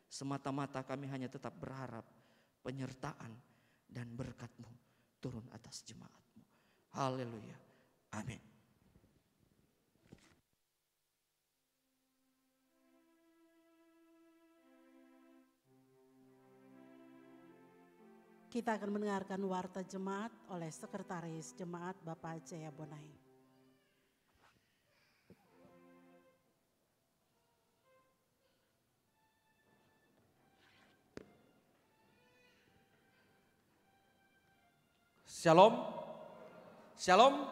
D: Semata-mata kami hanya tetap berharap penyertaan dan berkat-Mu turun atas jemaat-Mu. Haleluya. Amin.
A: Kita akan mendengarkan warta jemaat oleh Sekretaris Jemaat Bapak Jaya Bonai.
E: Shalom, shalom.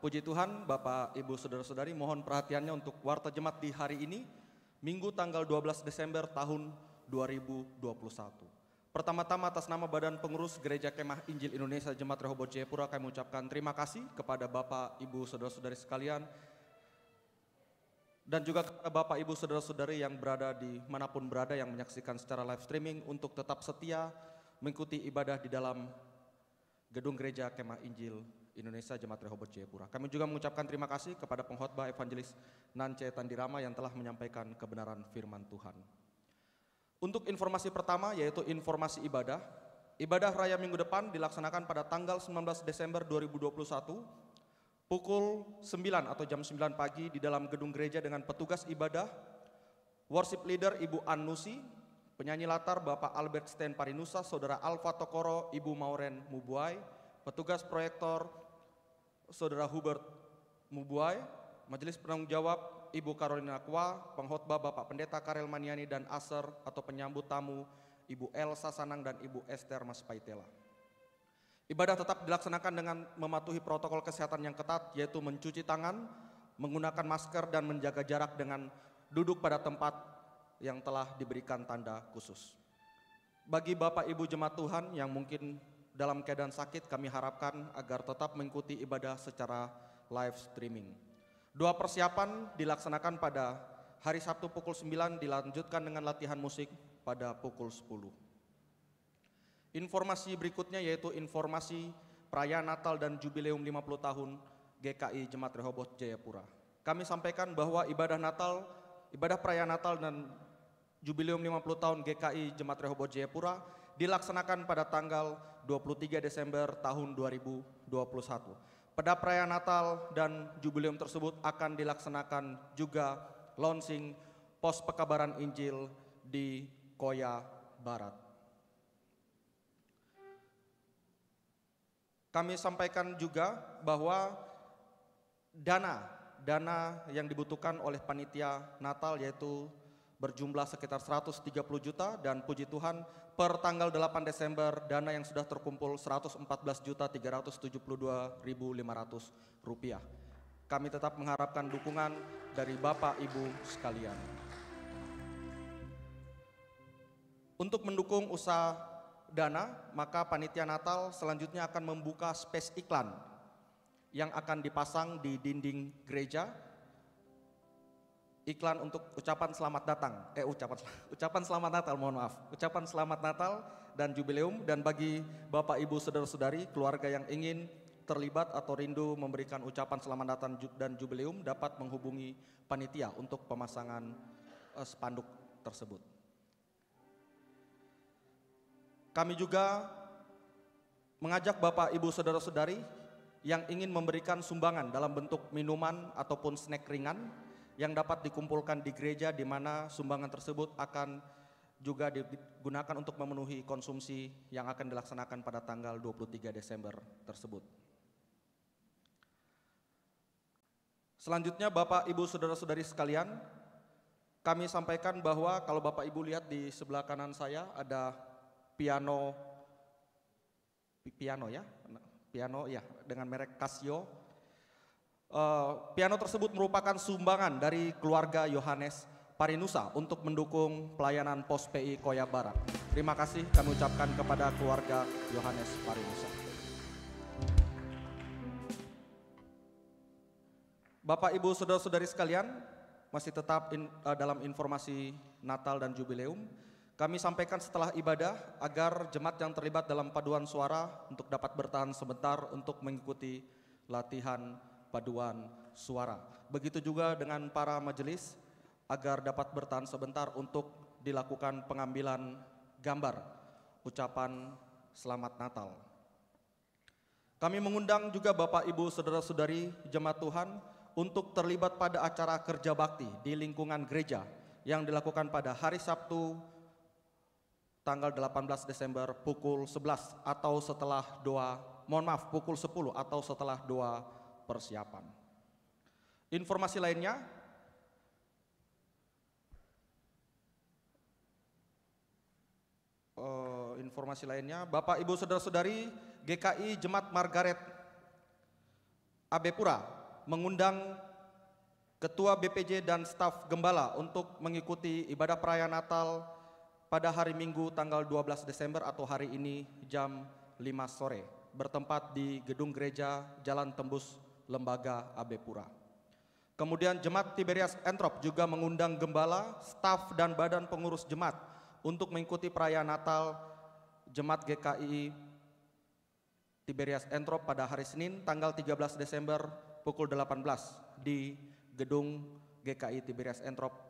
E: Puji Tuhan, Bapak, Ibu, Saudara-saudari, mohon perhatiannya untuk warta jemaat di hari ini, Minggu tanggal 12 Desember tahun 2021. Pertama-tama atas nama Badan Pengurus Gereja Kemah Injil Indonesia Jemaat Rehoboth Jayapura, kami mengucapkan terima kasih kepada Bapak, Ibu, Saudara-saudari sekalian, dan juga kepada Bapak, Ibu, Saudara-saudari yang berada di manapun berada yang menyaksikan secara live streaming untuk tetap setia mengikuti ibadah di dalam Gedung Gereja Kemah Injil Indonesia Jemaat Rehoboth Jayapura. Kami juga mengucapkan terima kasih kepada pengkhotbah Evangelis Nance Tandirama yang telah menyampaikan kebenaran firman Tuhan. Untuk informasi pertama yaitu informasi ibadah. Ibadah raya minggu depan dilaksanakan pada tanggal 19 Desember 2021 pukul 9 atau jam 9 pagi di dalam gedung gereja dengan petugas ibadah, worship leader Ibu Anusi, penyanyi latar Bapak Albert Sten Parinusa, Saudara Alfa Tokoro, Ibu Mauren Mubuai, petugas proyektor Saudara Hubert Mubuai, majelis penanggung jawab Ibu Carolina Kwa, pengkhotbah Bapak Pendeta Karel Maniani dan Aser atau penyambut tamu Ibu Elsa Sanang dan Ibu Esther Mas Paitela. Ibadah tetap dilaksanakan dengan mematuhi protokol kesehatan yang ketat, yaitu mencuci tangan, menggunakan masker dan menjaga jarak dengan duduk pada tempat yang telah diberikan tanda khusus. Bagi Bapak Ibu jemaat Tuhan yang mungkin dalam keadaan sakit, kami harapkan agar tetap mengikuti ibadah secara live streaming. Doa persiapan dilaksanakan pada hari Sabtu pukul 9, dilanjutkan dengan latihan musik pada pukul 10. Informasi berikutnya yaitu informasi perayaan Natal dan Jubileum 50 tahun GKI Jemaat Rehoboth Jayapura. Kami sampaikan bahwa ibadah perayaan Natal dan Jubileum 50 tahun GKI Jemaat Rehoboth Jayapura dilaksanakan pada tanggal 23 Desember tahun 2021. Pada perayaan Natal dan Jubileum tersebut akan dilaksanakan juga launching pos pekabaran Injil di Koya Barat. Kami sampaikan juga bahwa dana yang dibutuhkan oleh panitia Natal yaitu berjumlah sekitar 130 juta dan puji Tuhan per tanggal 8 Desember dana yang sudah terkumpul 114.372.500 rupiah. Kami tetap mengharapkan dukungan dari Bapak Ibu sekalian. Untuk mendukung usaha dana, maka panitia Natal selanjutnya akan membuka space iklan yang akan dipasang di dinding gereja. Iklan untuk ucapan selamat datang, ucapan selamat Natal, mohon maaf. Ucapan selamat Natal dan Jubileum, dan bagi Bapak Ibu saudara-saudari keluarga yang ingin terlibat atau rindu memberikan ucapan selamat Natal dan Jubileum dapat menghubungi panitia untuk pemasangan spanduk tersebut. Kami juga mengajak Bapak Ibu saudara-saudari yang ingin memberikan sumbangan dalam bentuk minuman ataupun snack ringan yang dapat dikumpulkan di gereja, di mana sumbangan tersebut akan juga digunakan untuk memenuhi konsumsi yang akan dilaksanakan pada tanggal 23 Desember tersebut. Selanjutnya Bapak Ibu saudara-saudari sekalian, kami sampaikan bahwa kalau Bapak Ibu lihat di sebelah kanan saya ada piano dengan merek Casio. Piano tersebut merupakan sumbangan dari keluarga Yohanes Parinusa untuk mendukung pelayanan Pos PI Koya Barat. Terima kasih kami ucapkan kepada keluarga Yohanes Parinusa. Bapak Ibu saudara-saudari sekalian, masih tetap dalam informasi Natal dan Jubileum. Kami sampaikan setelah ibadah agar jemaat yang terlibat dalam paduan suara untuk dapat bertahan sebentar untuk mengikuti latihan paduan suara. Begitu juga dengan para majelis agar dapat bertahan sebentar untuk dilakukan pengambilan gambar ucapan selamat Natal. Kami mengundang juga Bapak Ibu saudara-saudari jemaat Tuhan untuk terlibat pada acara kerja bakti di lingkungan gereja yang dilakukan pada hari Sabtu tanggal 18 Desember pukul 11 atau setelah pukul 10 atau setelah doa persiapan. Informasi lainnya, Bapak Ibu saudara-saudari GKI Jemaat Margaret Abepura mengundang Ketua BPJ dan staf Gembala untuk mengikuti ibadah perayaan Natal pada hari Minggu tanggal 12 Desember atau hari ini jam 5 sore bertempat di Gedung Gereja Jalan Tembus Lembaga Abepura. Kemudian Jemaat Tiberias Entrop juga mengundang Gembala, staf dan badan pengurus jemaat untuk mengikuti perayaan Natal Jemaat GKI Tiberias Entrop pada hari Senin tanggal 13 Desember pukul 18 di Gedung GKI Tiberias Entrop.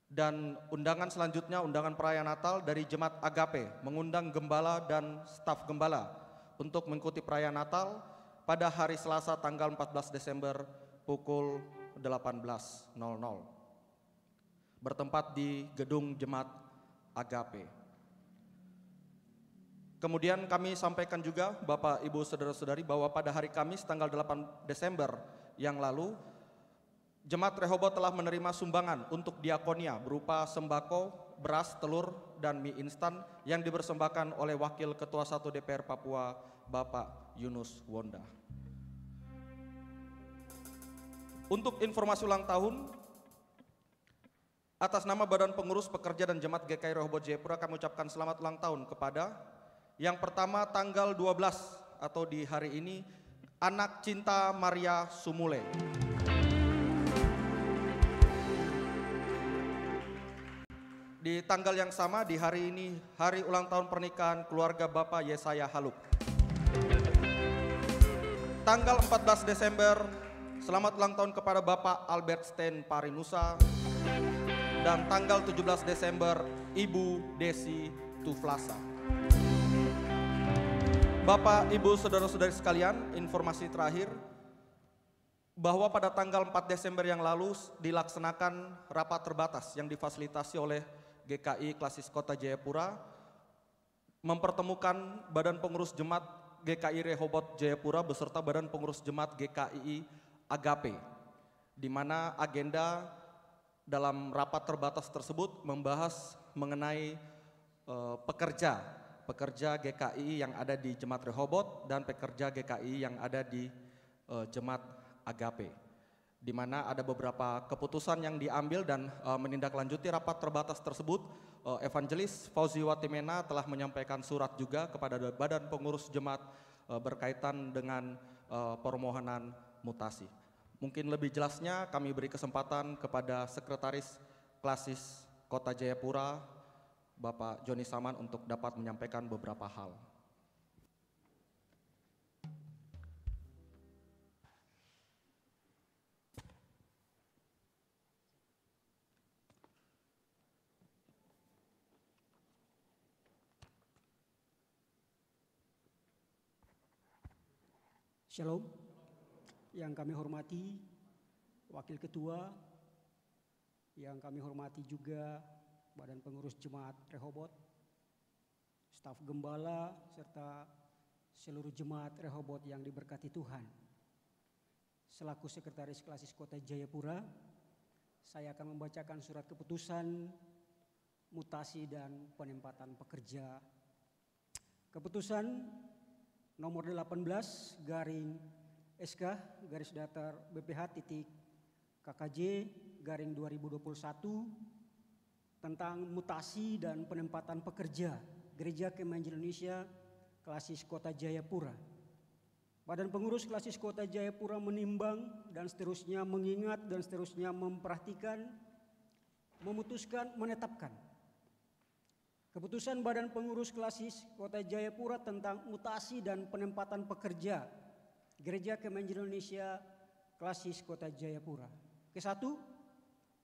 E: Dan undangan selanjutnya, undangan perayaan Natal dari Jemaat Agape mengundang Gembala dan staf Gembala untuk mengikuti perayaan Natal pada hari Selasa tanggal 14 Desember pukul 18.00 bertempat di Gedung Jemaat Agape. Kemudian kami sampaikan juga Bapak Ibu saudara-saudari bahwa pada hari Kamis tanggal 8 Desember yang lalu Jemaat Rehoboth telah menerima sumbangan untuk diakonia berupa sembako, beras, telur, dan mie instan yang dipersembahkan oleh Wakil Ketua 1 DPR Papua, Bapak Yunus Wonda. Untuk informasi ulang tahun, atas nama Badan Pengurus Pekerja dan Jemaat GKI Rehoboth Jayapura kami ucapkan selamat ulang tahun kepada yang pertama tanggal 12 atau di hari ini, Anak Cinta Maria Sumule. Di tanggal yang sama di hari ini, hari ulang tahun pernikahan keluarga Bapak Yesaya Haluk. Tanggal 14 Desember, selamat ulang tahun kepada Bapak Albert Sten Parinusa. Dan tanggal 17 Desember, Ibu Desi Tuflasa. Bapak, Ibu, saudara-saudari sekalian, informasi terakhir bahwa pada tanggal 4 Desember yang lalu dilaksanakan rapat terbatas yang difasilitasi oleh GKI Klasis Kota Jayapura, mempertemukan Badan Pengurus Jemaat GKI Rehoboth Jayapura beserta Badan Pengurus Jemaat GKI Agape, di mana agenda dalam rapat terbatas tersebut membahas mengenai pekerja GKI yang ada di Jemaat Rehoboth dan pekerja GKI yang ada di Jemaat Agape, di mana ada beberapa keputusan yang diambil dan menindaklanjuti rapat terbatas tersebut. Evangelis Fauzi Watimena telah menyampaikan surat juga kepada Badan Pengurus Jemaat berkaitan dengan permohonan mutasi. Mungkin lebih jelasnya kami beri kesempatan kepada Sekretaris Klasis Kota Jayapura, Bapak Joni Saman, untuk dapat menyampaikan beberapa hal.
F: Shalom, yang kami hormati Wakil Ketua, yang kami hormati juga Badan Pengurus Jemaat Rehoboth, staf gembala, serta seluruh Jemaat Rehoboth yang diberkati Tuhan. Selaku Sekretaris Klasis Kota Jayapura, saya akan membacakan surat keputusan mutasi dan penempatan pekerja. Keputusan nomor 18 garing SK garis datar BPH titik KKJ garing 2021 tentang mutasi dan penempatan pekerja Gereja Kemah Indonesia Klasis Kota Jayapura. Badan Pengurus Klasis Kota Jayapura menimbang dan seterusnya mengingat dan seterusnya memperhatikan, memutuskan, menetapkan keputusan Badan Pengurus Klasis Kota Jayapura tentang mutasi dan penempatan pekerja Gereja Kemah Indonesia Klasis Kota Jayapura. Ke-1,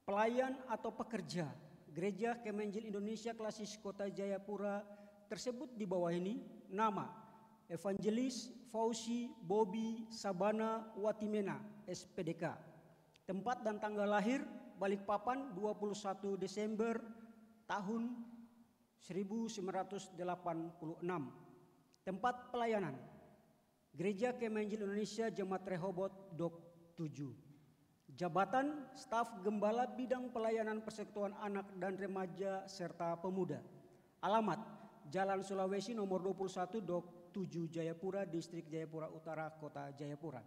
F: pelayan atau pekerja Gereja Kemah Indonesia Klasis Kota Jayapura tersebut di bawah ini: nama Evangelis Fauzi Bobi Sabana Watimena, SPDK. Tempat dan tanggal lahir Balikpapan 21 Desember tahun 1986. Tempat pelayanan Gereja Kemah Indonesia Jemaat Rehoboth Dok 7. Jabatan staf gembala bidang pelayanan persekutuan anak dan remaja serta pemuda. Alamat Jalan Sulawesi nomor 21 Dok 7 Jayapura, Distrik Jayapura Utara, Kota Jayapura.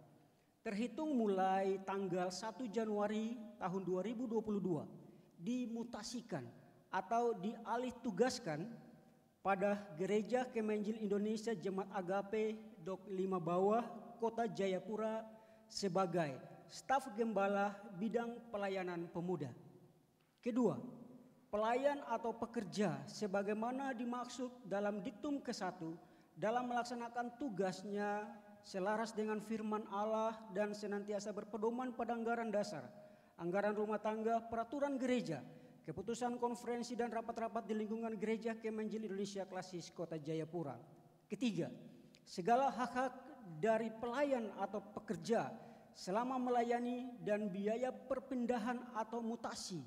F: Terhitung mulai tanggal 1 Januari tahun 2022 dimutasikan atau dialih tugaskan pada Gereja Kemah Indonesia Jemaat Agape Dok 5 Bawah, Kota Jayapura sebagai staf gembala bidang pelayanan pemuda. Kedua, pelayan atau pekerja sebagaimana dimaksud dalam diktum ke-1 dalam melaksanakan tugasnya selaras dengan firman Allah dan senantiasa berpedoman pada anggaran dasar, anggaran rumah tangga, peraturan gereja, keputusan konferensi dan rapat-rapat di lingkungan Gereja Kemah Indonesia Klasis Kota Jayapura. Ketiga, segala hak-hak dari pelayan atau pekerja selama melayani dan biaya perpindahan atau mutasi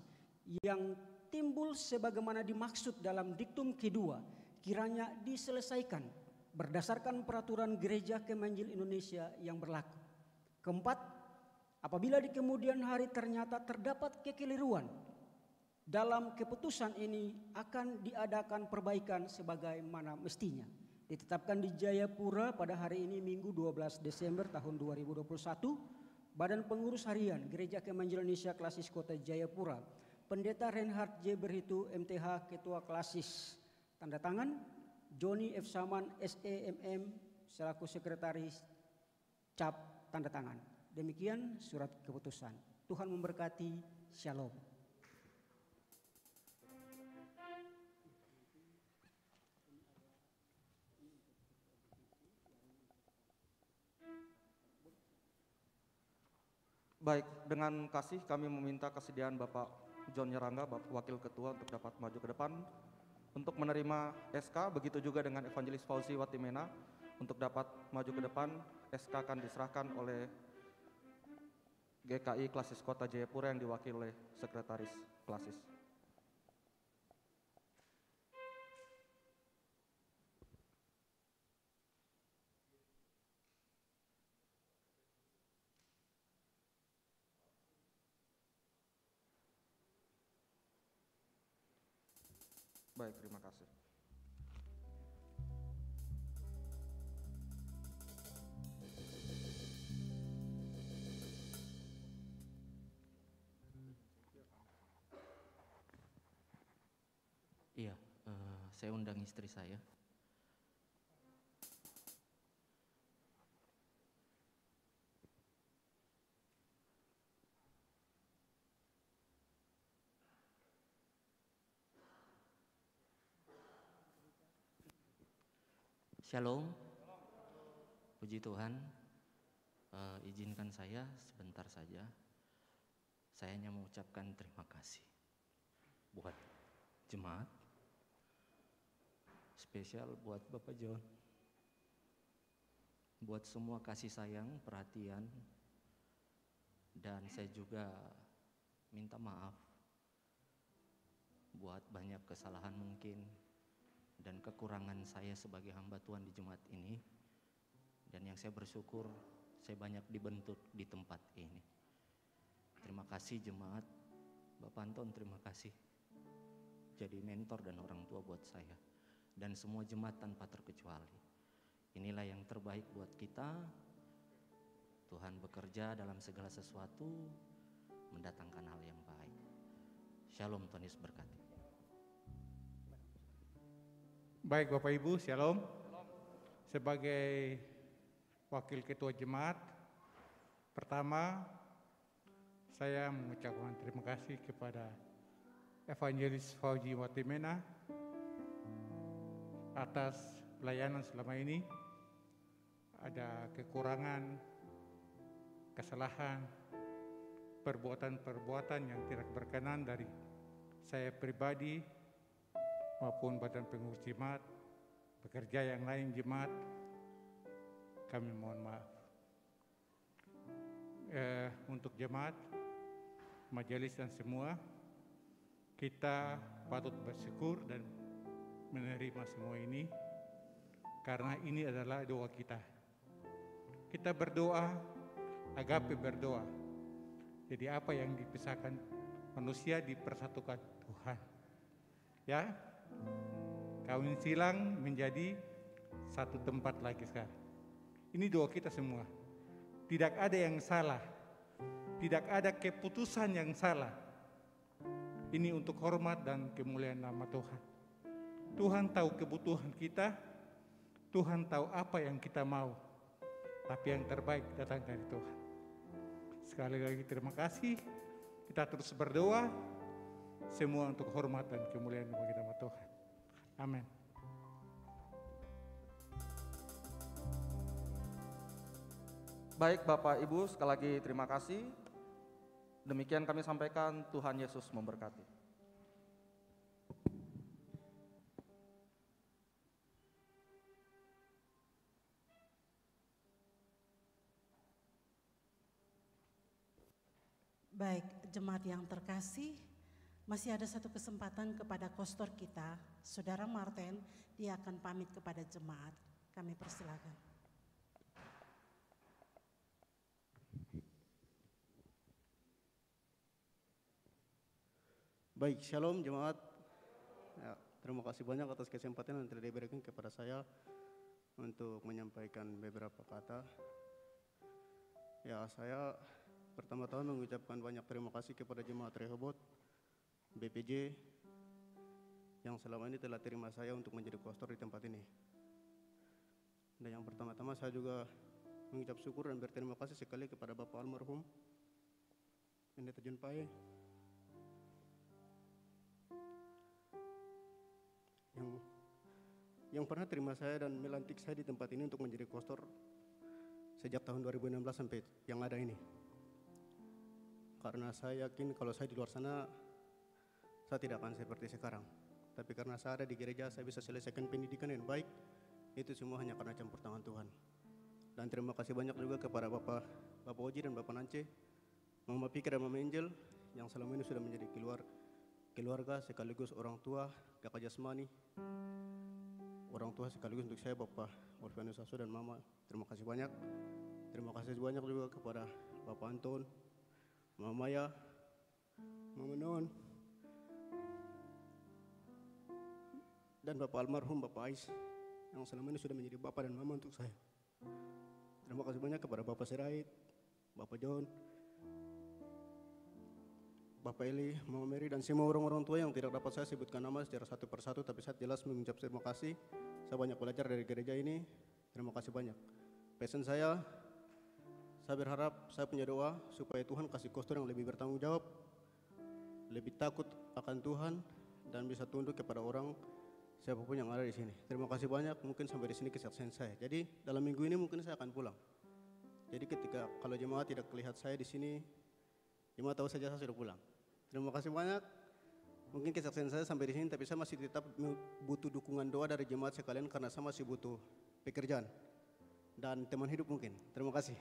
F: yang timbul sebagaimana dimaksud dalam diktum kedua kiranya diselesaikan berdasarkan peraturan Gereja Kemah Indonesia yang berlaku. Keempat, apabila di kemudian hari ternyata terdapat kekeliruan dalam keputusan ini akan diadakan perbaikan sebagaimana mestinya. Ditetapkan di Jayapura pada hari ini Minggu 12 Desember tahun 2021, Badan Pengurus Harian Gereja Kemah Indonesia Klasis Kota Jayapura, Pendeta Reinhard J. Berhitu MTH Ketua Klasis, tanda tangan Joni F. Saman SEMM selaku Sekretaris Cap, tanda tangan. Demikian surat keputusan. Tuhan memberkati. Shalom.
E: Baik, dengan kasih kami meminta kesediaan Bapak John Nyerangga, Bapak Wakil Ketua, untuk dapat maju ke depan untuk menerima SK. Begitu juga dengan Evangelis Fauzi Watimena untuk dapat maju ke depan. SK akan diserahkan oleh GKI Klasis Kota Jayapura yang diwakili oleh Sekretaris Klasis. Baik, terima kasih.
D: Iya, saya undang istri saya. Shalom, puji Tuhan. Izinkan saya sebentar saja. Saya hanya mengucapkan terima kasih buat jemaat, spesial buat Bapak John, buat semua kasih sayang, perhatian, dan saya juga minta maaf buat banyak kesalahan mungkin dan kekurangan saya sebagai hamba Tuhan di jemaat ini. Dan yang saya bersyukur, saya banyak dibentuk di tempat ini. Terima kasih jemaat. Bapak Anton, terima kasih jadi mentor dan orang tua buat saya dan semua jemaat tanpa terkecuali. Inilah yang terbaik buat kita. Tuhan bekerja dalam segala sesuatu, mendatangkan hal yang baik. Shalom, Tuhan Yesus berkati.
G: Baik Bapak Ibu, Shalom. Sebagai Wakil Ketua Jemaat, pertama saya mengucapkan terima kasih kepada Evangelis Fauzi Watimena atas pelayanan selama ini. Ada kekurangan, kesalahan, perbuatan-perbuatan yang tidak berkenan dari saya pribadi maupun badan pengurus jemaat, bekerja yang lain jemaat, kami mohon maaf. Untuk jemaat, majelis dan semua, kita patut bersyukur dan menerima semua ini, karena ini adalah doa kita. Kita berdoa, agape berdoa. Jadi apa yang dipisahkan manusia dipersatukan Tuhan. Ya, kawin silang menjadi satu tempat lagi sekarang. Ini doa kita semua. Tidak ada yang salah. Tidak ada keputusan yang salah. Ini untuk hormat dan kemuliaan nama Tuhan. Tuhan tahu kebutuhan kita. Tuhan tahu apa yang kita mau. Tapi yang terbaik datang dari Tuhan. Sekali lagi terima kasih. Kita terus berdoa. Semua untuk hormat dan kemuliaan bagi nama Tuhan. Amin.
E: Baik Bapak Ibu, sekali lagi terima kasih. Demikian kami sampaikan, Tuhan Yesus memberkati.
A: Baik, jemaat yang terkasih, masih ada satu kesempatan kepada kostor kita, Saudara Martin, dia akan pamit kepada jemaat. Kami persilakan.
H: Baik, shalom jemaat. Ya, terima kasih banyak atas kesempatan yang telah diberikan kepada saya untuk menyampaikan beberapa kata. Ya, saya pertama-tama mengucapkan banyak terima kasih kepada jemaat Rehoboth BPJ yang selama ini telah terima saya untuk menjadi pastor di tempat ini. Dan yang pertama-tama saya juga mengucap syukur dan berterima kasih sekali kepada Bapak almarhum Pendeta John Pae yang pernah terima saya dan melantik saya di tempat ini untuk menjadi pastor sejak tahun 2016 sampai yang ada ini. karena saya yakin kalau saya di luar sana, saya tidak akan seperti sekarang. Tapi karena saya ada di gereja, saya bisa selesaikan pendidikan yang baik. Itu semua hanya karena campur tangan Tuhan. Dan terima kasih banyak juga kepada Bapak Oji dan Bapak Nance, Mama Pikir dan Mama Angel, yang selama ini sudah menjadi keluarga sekaligus orang tua, kakak jasmani, orang tua sekaligus untuk saya, Bapak Orfanus Sasso dan Mama. Terima kasih banyak. Terima kasih banyak juga kepada Bapak Anton, Mama Maya, Mama Non, dan Bapak almarhum Bapak Ais, yang selama ini sudah menjadi Bapak dan Mama untuk saya. Terima kasih banyak kepada Bapak Sirait, Bapak John, Bapak Eli, Mama Mary, dan semua orang-orang tua yang tidak dapat saya sebutkan nama secara satu persatu, tapi saya jelas mengucap terima kasih. Saya banyak belajar dari gereja ini. Terima kasih banyak. Pesan saya berharap, saya punya doa supaya Tuhan kasih kostur yang lebih bertanggung jawab, lebih takut akan Tuhan, dan bisa tunduk kepada orang siapapun yang ada di sini. Terima kasih banyak. Mungkin sampai di sini kesaksian saya. Jadi dalam minggu ini mungkin saya akan pulang. Jadi ketika kalau jemaat tidak melihat saya di sini, jemaat tahu saja saya sudah pulang. Terima kasih banyak. Mungkin kesaksian saya sampai di sini, tapi saya masih tetap butuh dukungan doa dari jemaat sekalian karena saya masih butuh pekerjaan dan teman hidup mungkin. Terima kasih.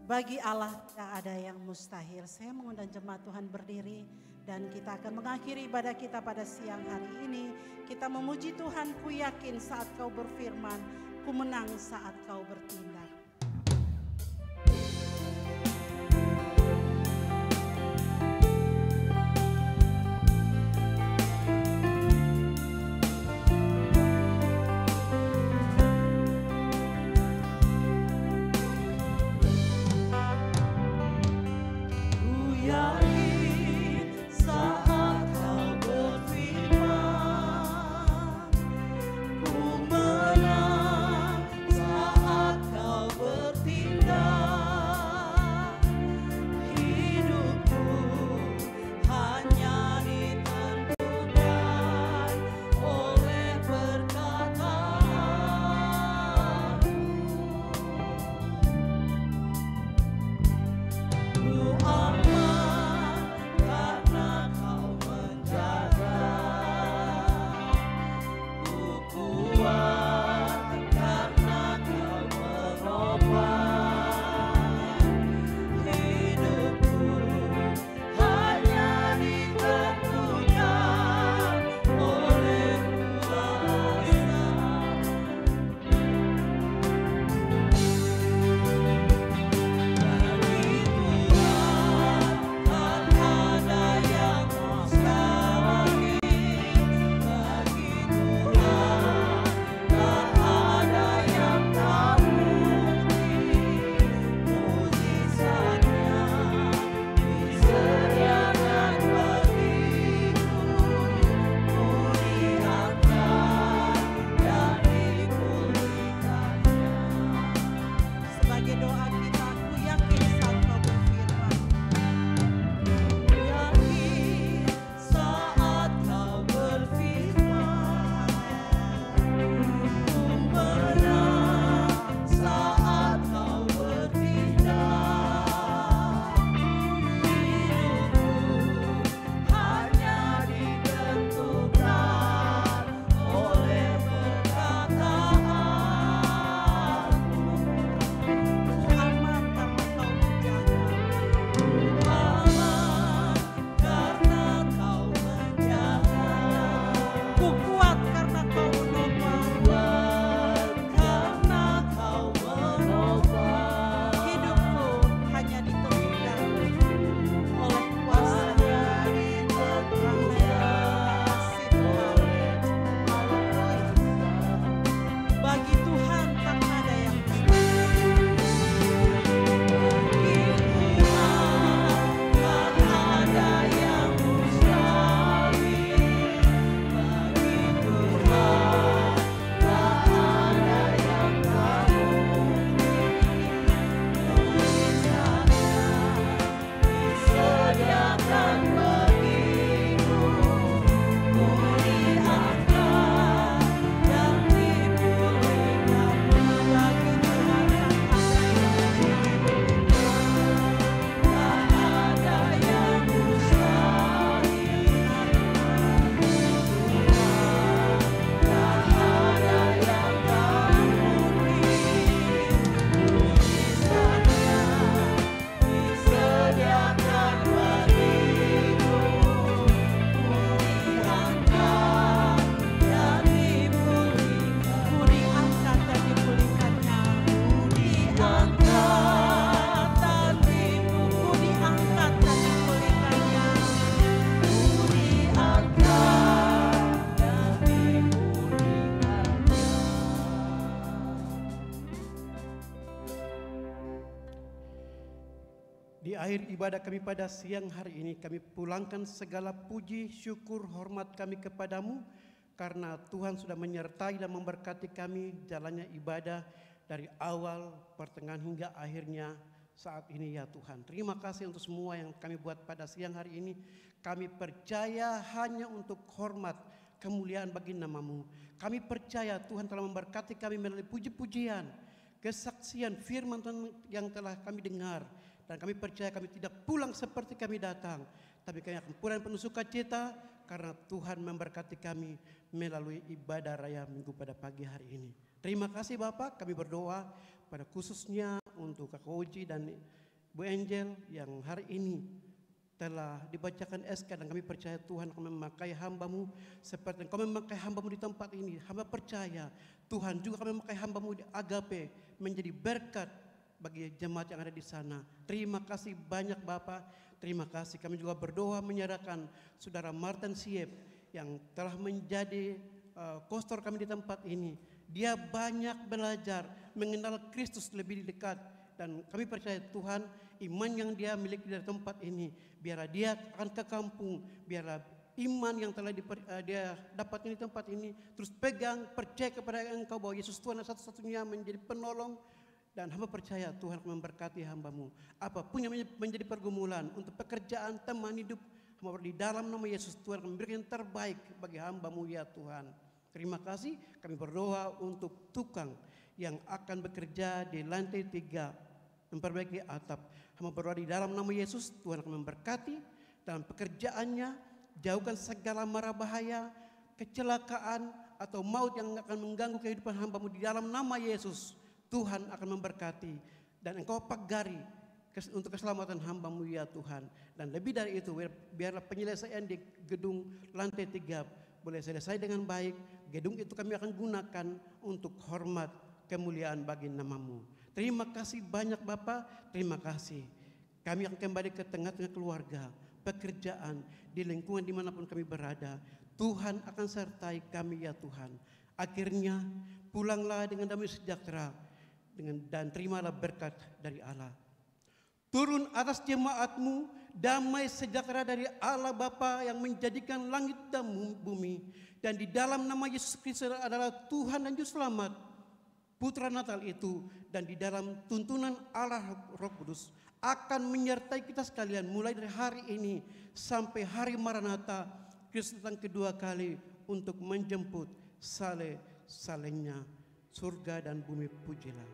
A: Bagi Allah tidak ada yang mustahil. Saya mengundang jemaat Tuhan berdiri dan kita akan mengakhiri ibadah kita pada siang hari ini. Kita memuji Tuhan, ku yakin saat kau berfirman, ku menang saat kau bertindak.
I: Kau akhir ibadah kami pada siang hari ini, kami pulangkan segala puji, syukur, hormat kami kepadamu, karena Tuhan sudah menyertai dan memberkati kami jalannya ibadah dari awal, pertengahan hingga akhirnya saat ini ya Tuhan. Terima kasih untuk semua yang kami buat pada siang hari ini. Kami percaya hanya untuk hormat, kemuliaan bagi nama-Mu. Kami percaya Tuhan telah memberkati kami melalui puji-pujian, kesaksian firman Tuhan yang telah kami dengar. Dan kami percaya kami tidak pulang seperti kami datang, tapi kami akan pulang penuh sukacita karena Tuhan memberkati kami melalui ibadah raya minggu pada pagi hari ini. Terima kasih Bapak, kami berdoa pada khususnya untuk Kak Oji dan Bu Angel yang hari ini telah dibacakan SK, dan kami percaya Tuhan akan memakai hamba-Mu seperti Kau memakai hamba-Mu di tempat ini. Hamba percaya Tuhan juga akan memakai hamba-Mu di Agape menjadi berkat bagi jemaat yang ada di sana. Terima kasih banyak Bapak. Terima kasih. Kami juga berdoa menyerahkan Saudara Martin Siep yang telah menjadi kostor kami di tempat ini. Dia banyak belajar mengenal Kristus lebih dekat, dan kami percaya Tuhan iman yang dia miliki dari tempat ini, biarlah dia akan ke kampung, biarlah iman yang telah dia dapat di tempat ini terus pegang, percaya kepada Engkau bahwa Yesus Tuhan satu-satunya menjadi penolong. Dan hamba percaya Tuhan akan memberkati hamba-Mu. Apapun yang menjadi pergumulan untuk pekerjaan, teman hidup, hamba di dalam nama Yesus Tuhan akan memberikan yang terbaik bagi hamba-Mu ya Tuhan. Terima kasih. Kami berdoa untuk tukang yang akan bekerja di lantai 3 memperbaiki atap. Hamba berdoa di dalam nama Yesus, Tuhan akan memberkati dalam pekerjaannya, jauhkan segala mara bahaya, kecelakaan atau maut yang akan mengganggu kehidupan hamba-Mu di dalam nama Yesus. Tuhan akan memberkati dan Engkau pagari untuk keselamatan hamba-Mu ya Tuhan. Dan lebih dari itu, biarlah penyelesaian di gedung lantai 3 boleh selesai dengan baik. Gedung itu kami akan gunakan untuk hormat, kemuliaan bagi nama-Mu. Terima kasih banyak Bapak, terima kasih. Kami akan kembali ke tengah-tengah keluarga, pekerjaan, di lingkungan dimanapun kami berada. Tuhan akan sertai kami ya Tuhan. Akhirnya pulanglah dengan damai sejahtera, dan terimalah berkat dari Allah. Turun atas jemaat-Mu damai sejahtera dari Allah Bapa yang menjadikan langit dan bumi, dan di dalam nama Yesus Kristus adalah Tuhan dan Juru Selamat, Putra Natal itu, dan di dalam tuntunan Allah Roh Kudus akan menyertai kita sekalian mulai dari hari ini sampai hari Maranatha, Kristus datang kedua kali untuk menjemput salehnya surga dan bumi. Pujilah.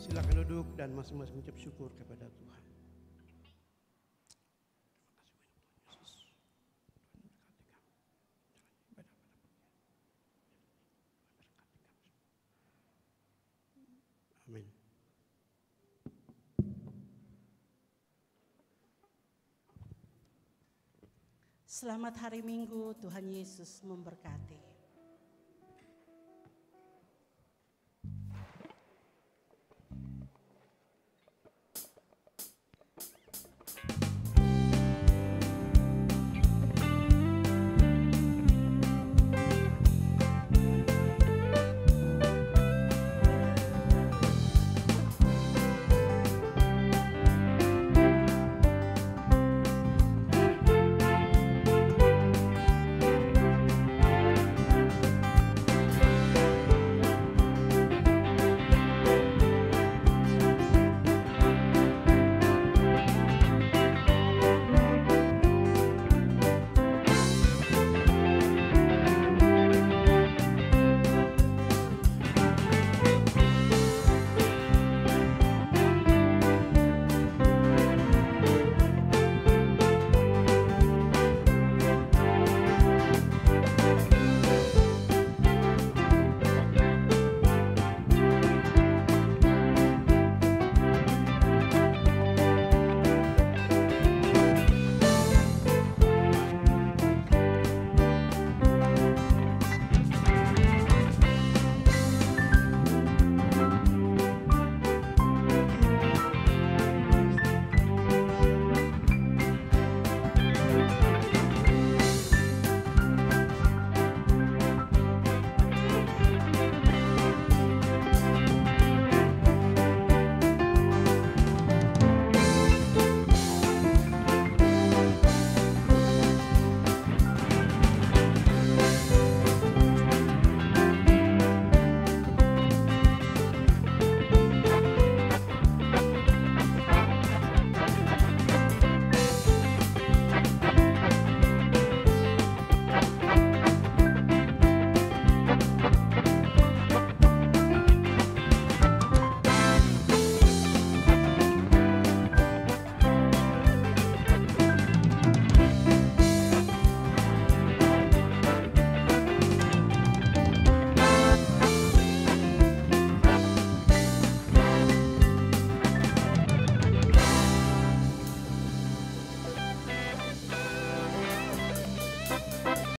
I: Silakan duduk dan masing-masing mengucap syukur kepada Tuhan. Amin.
A: Selamat hari Minggu, Tuhan Yesus memberkati.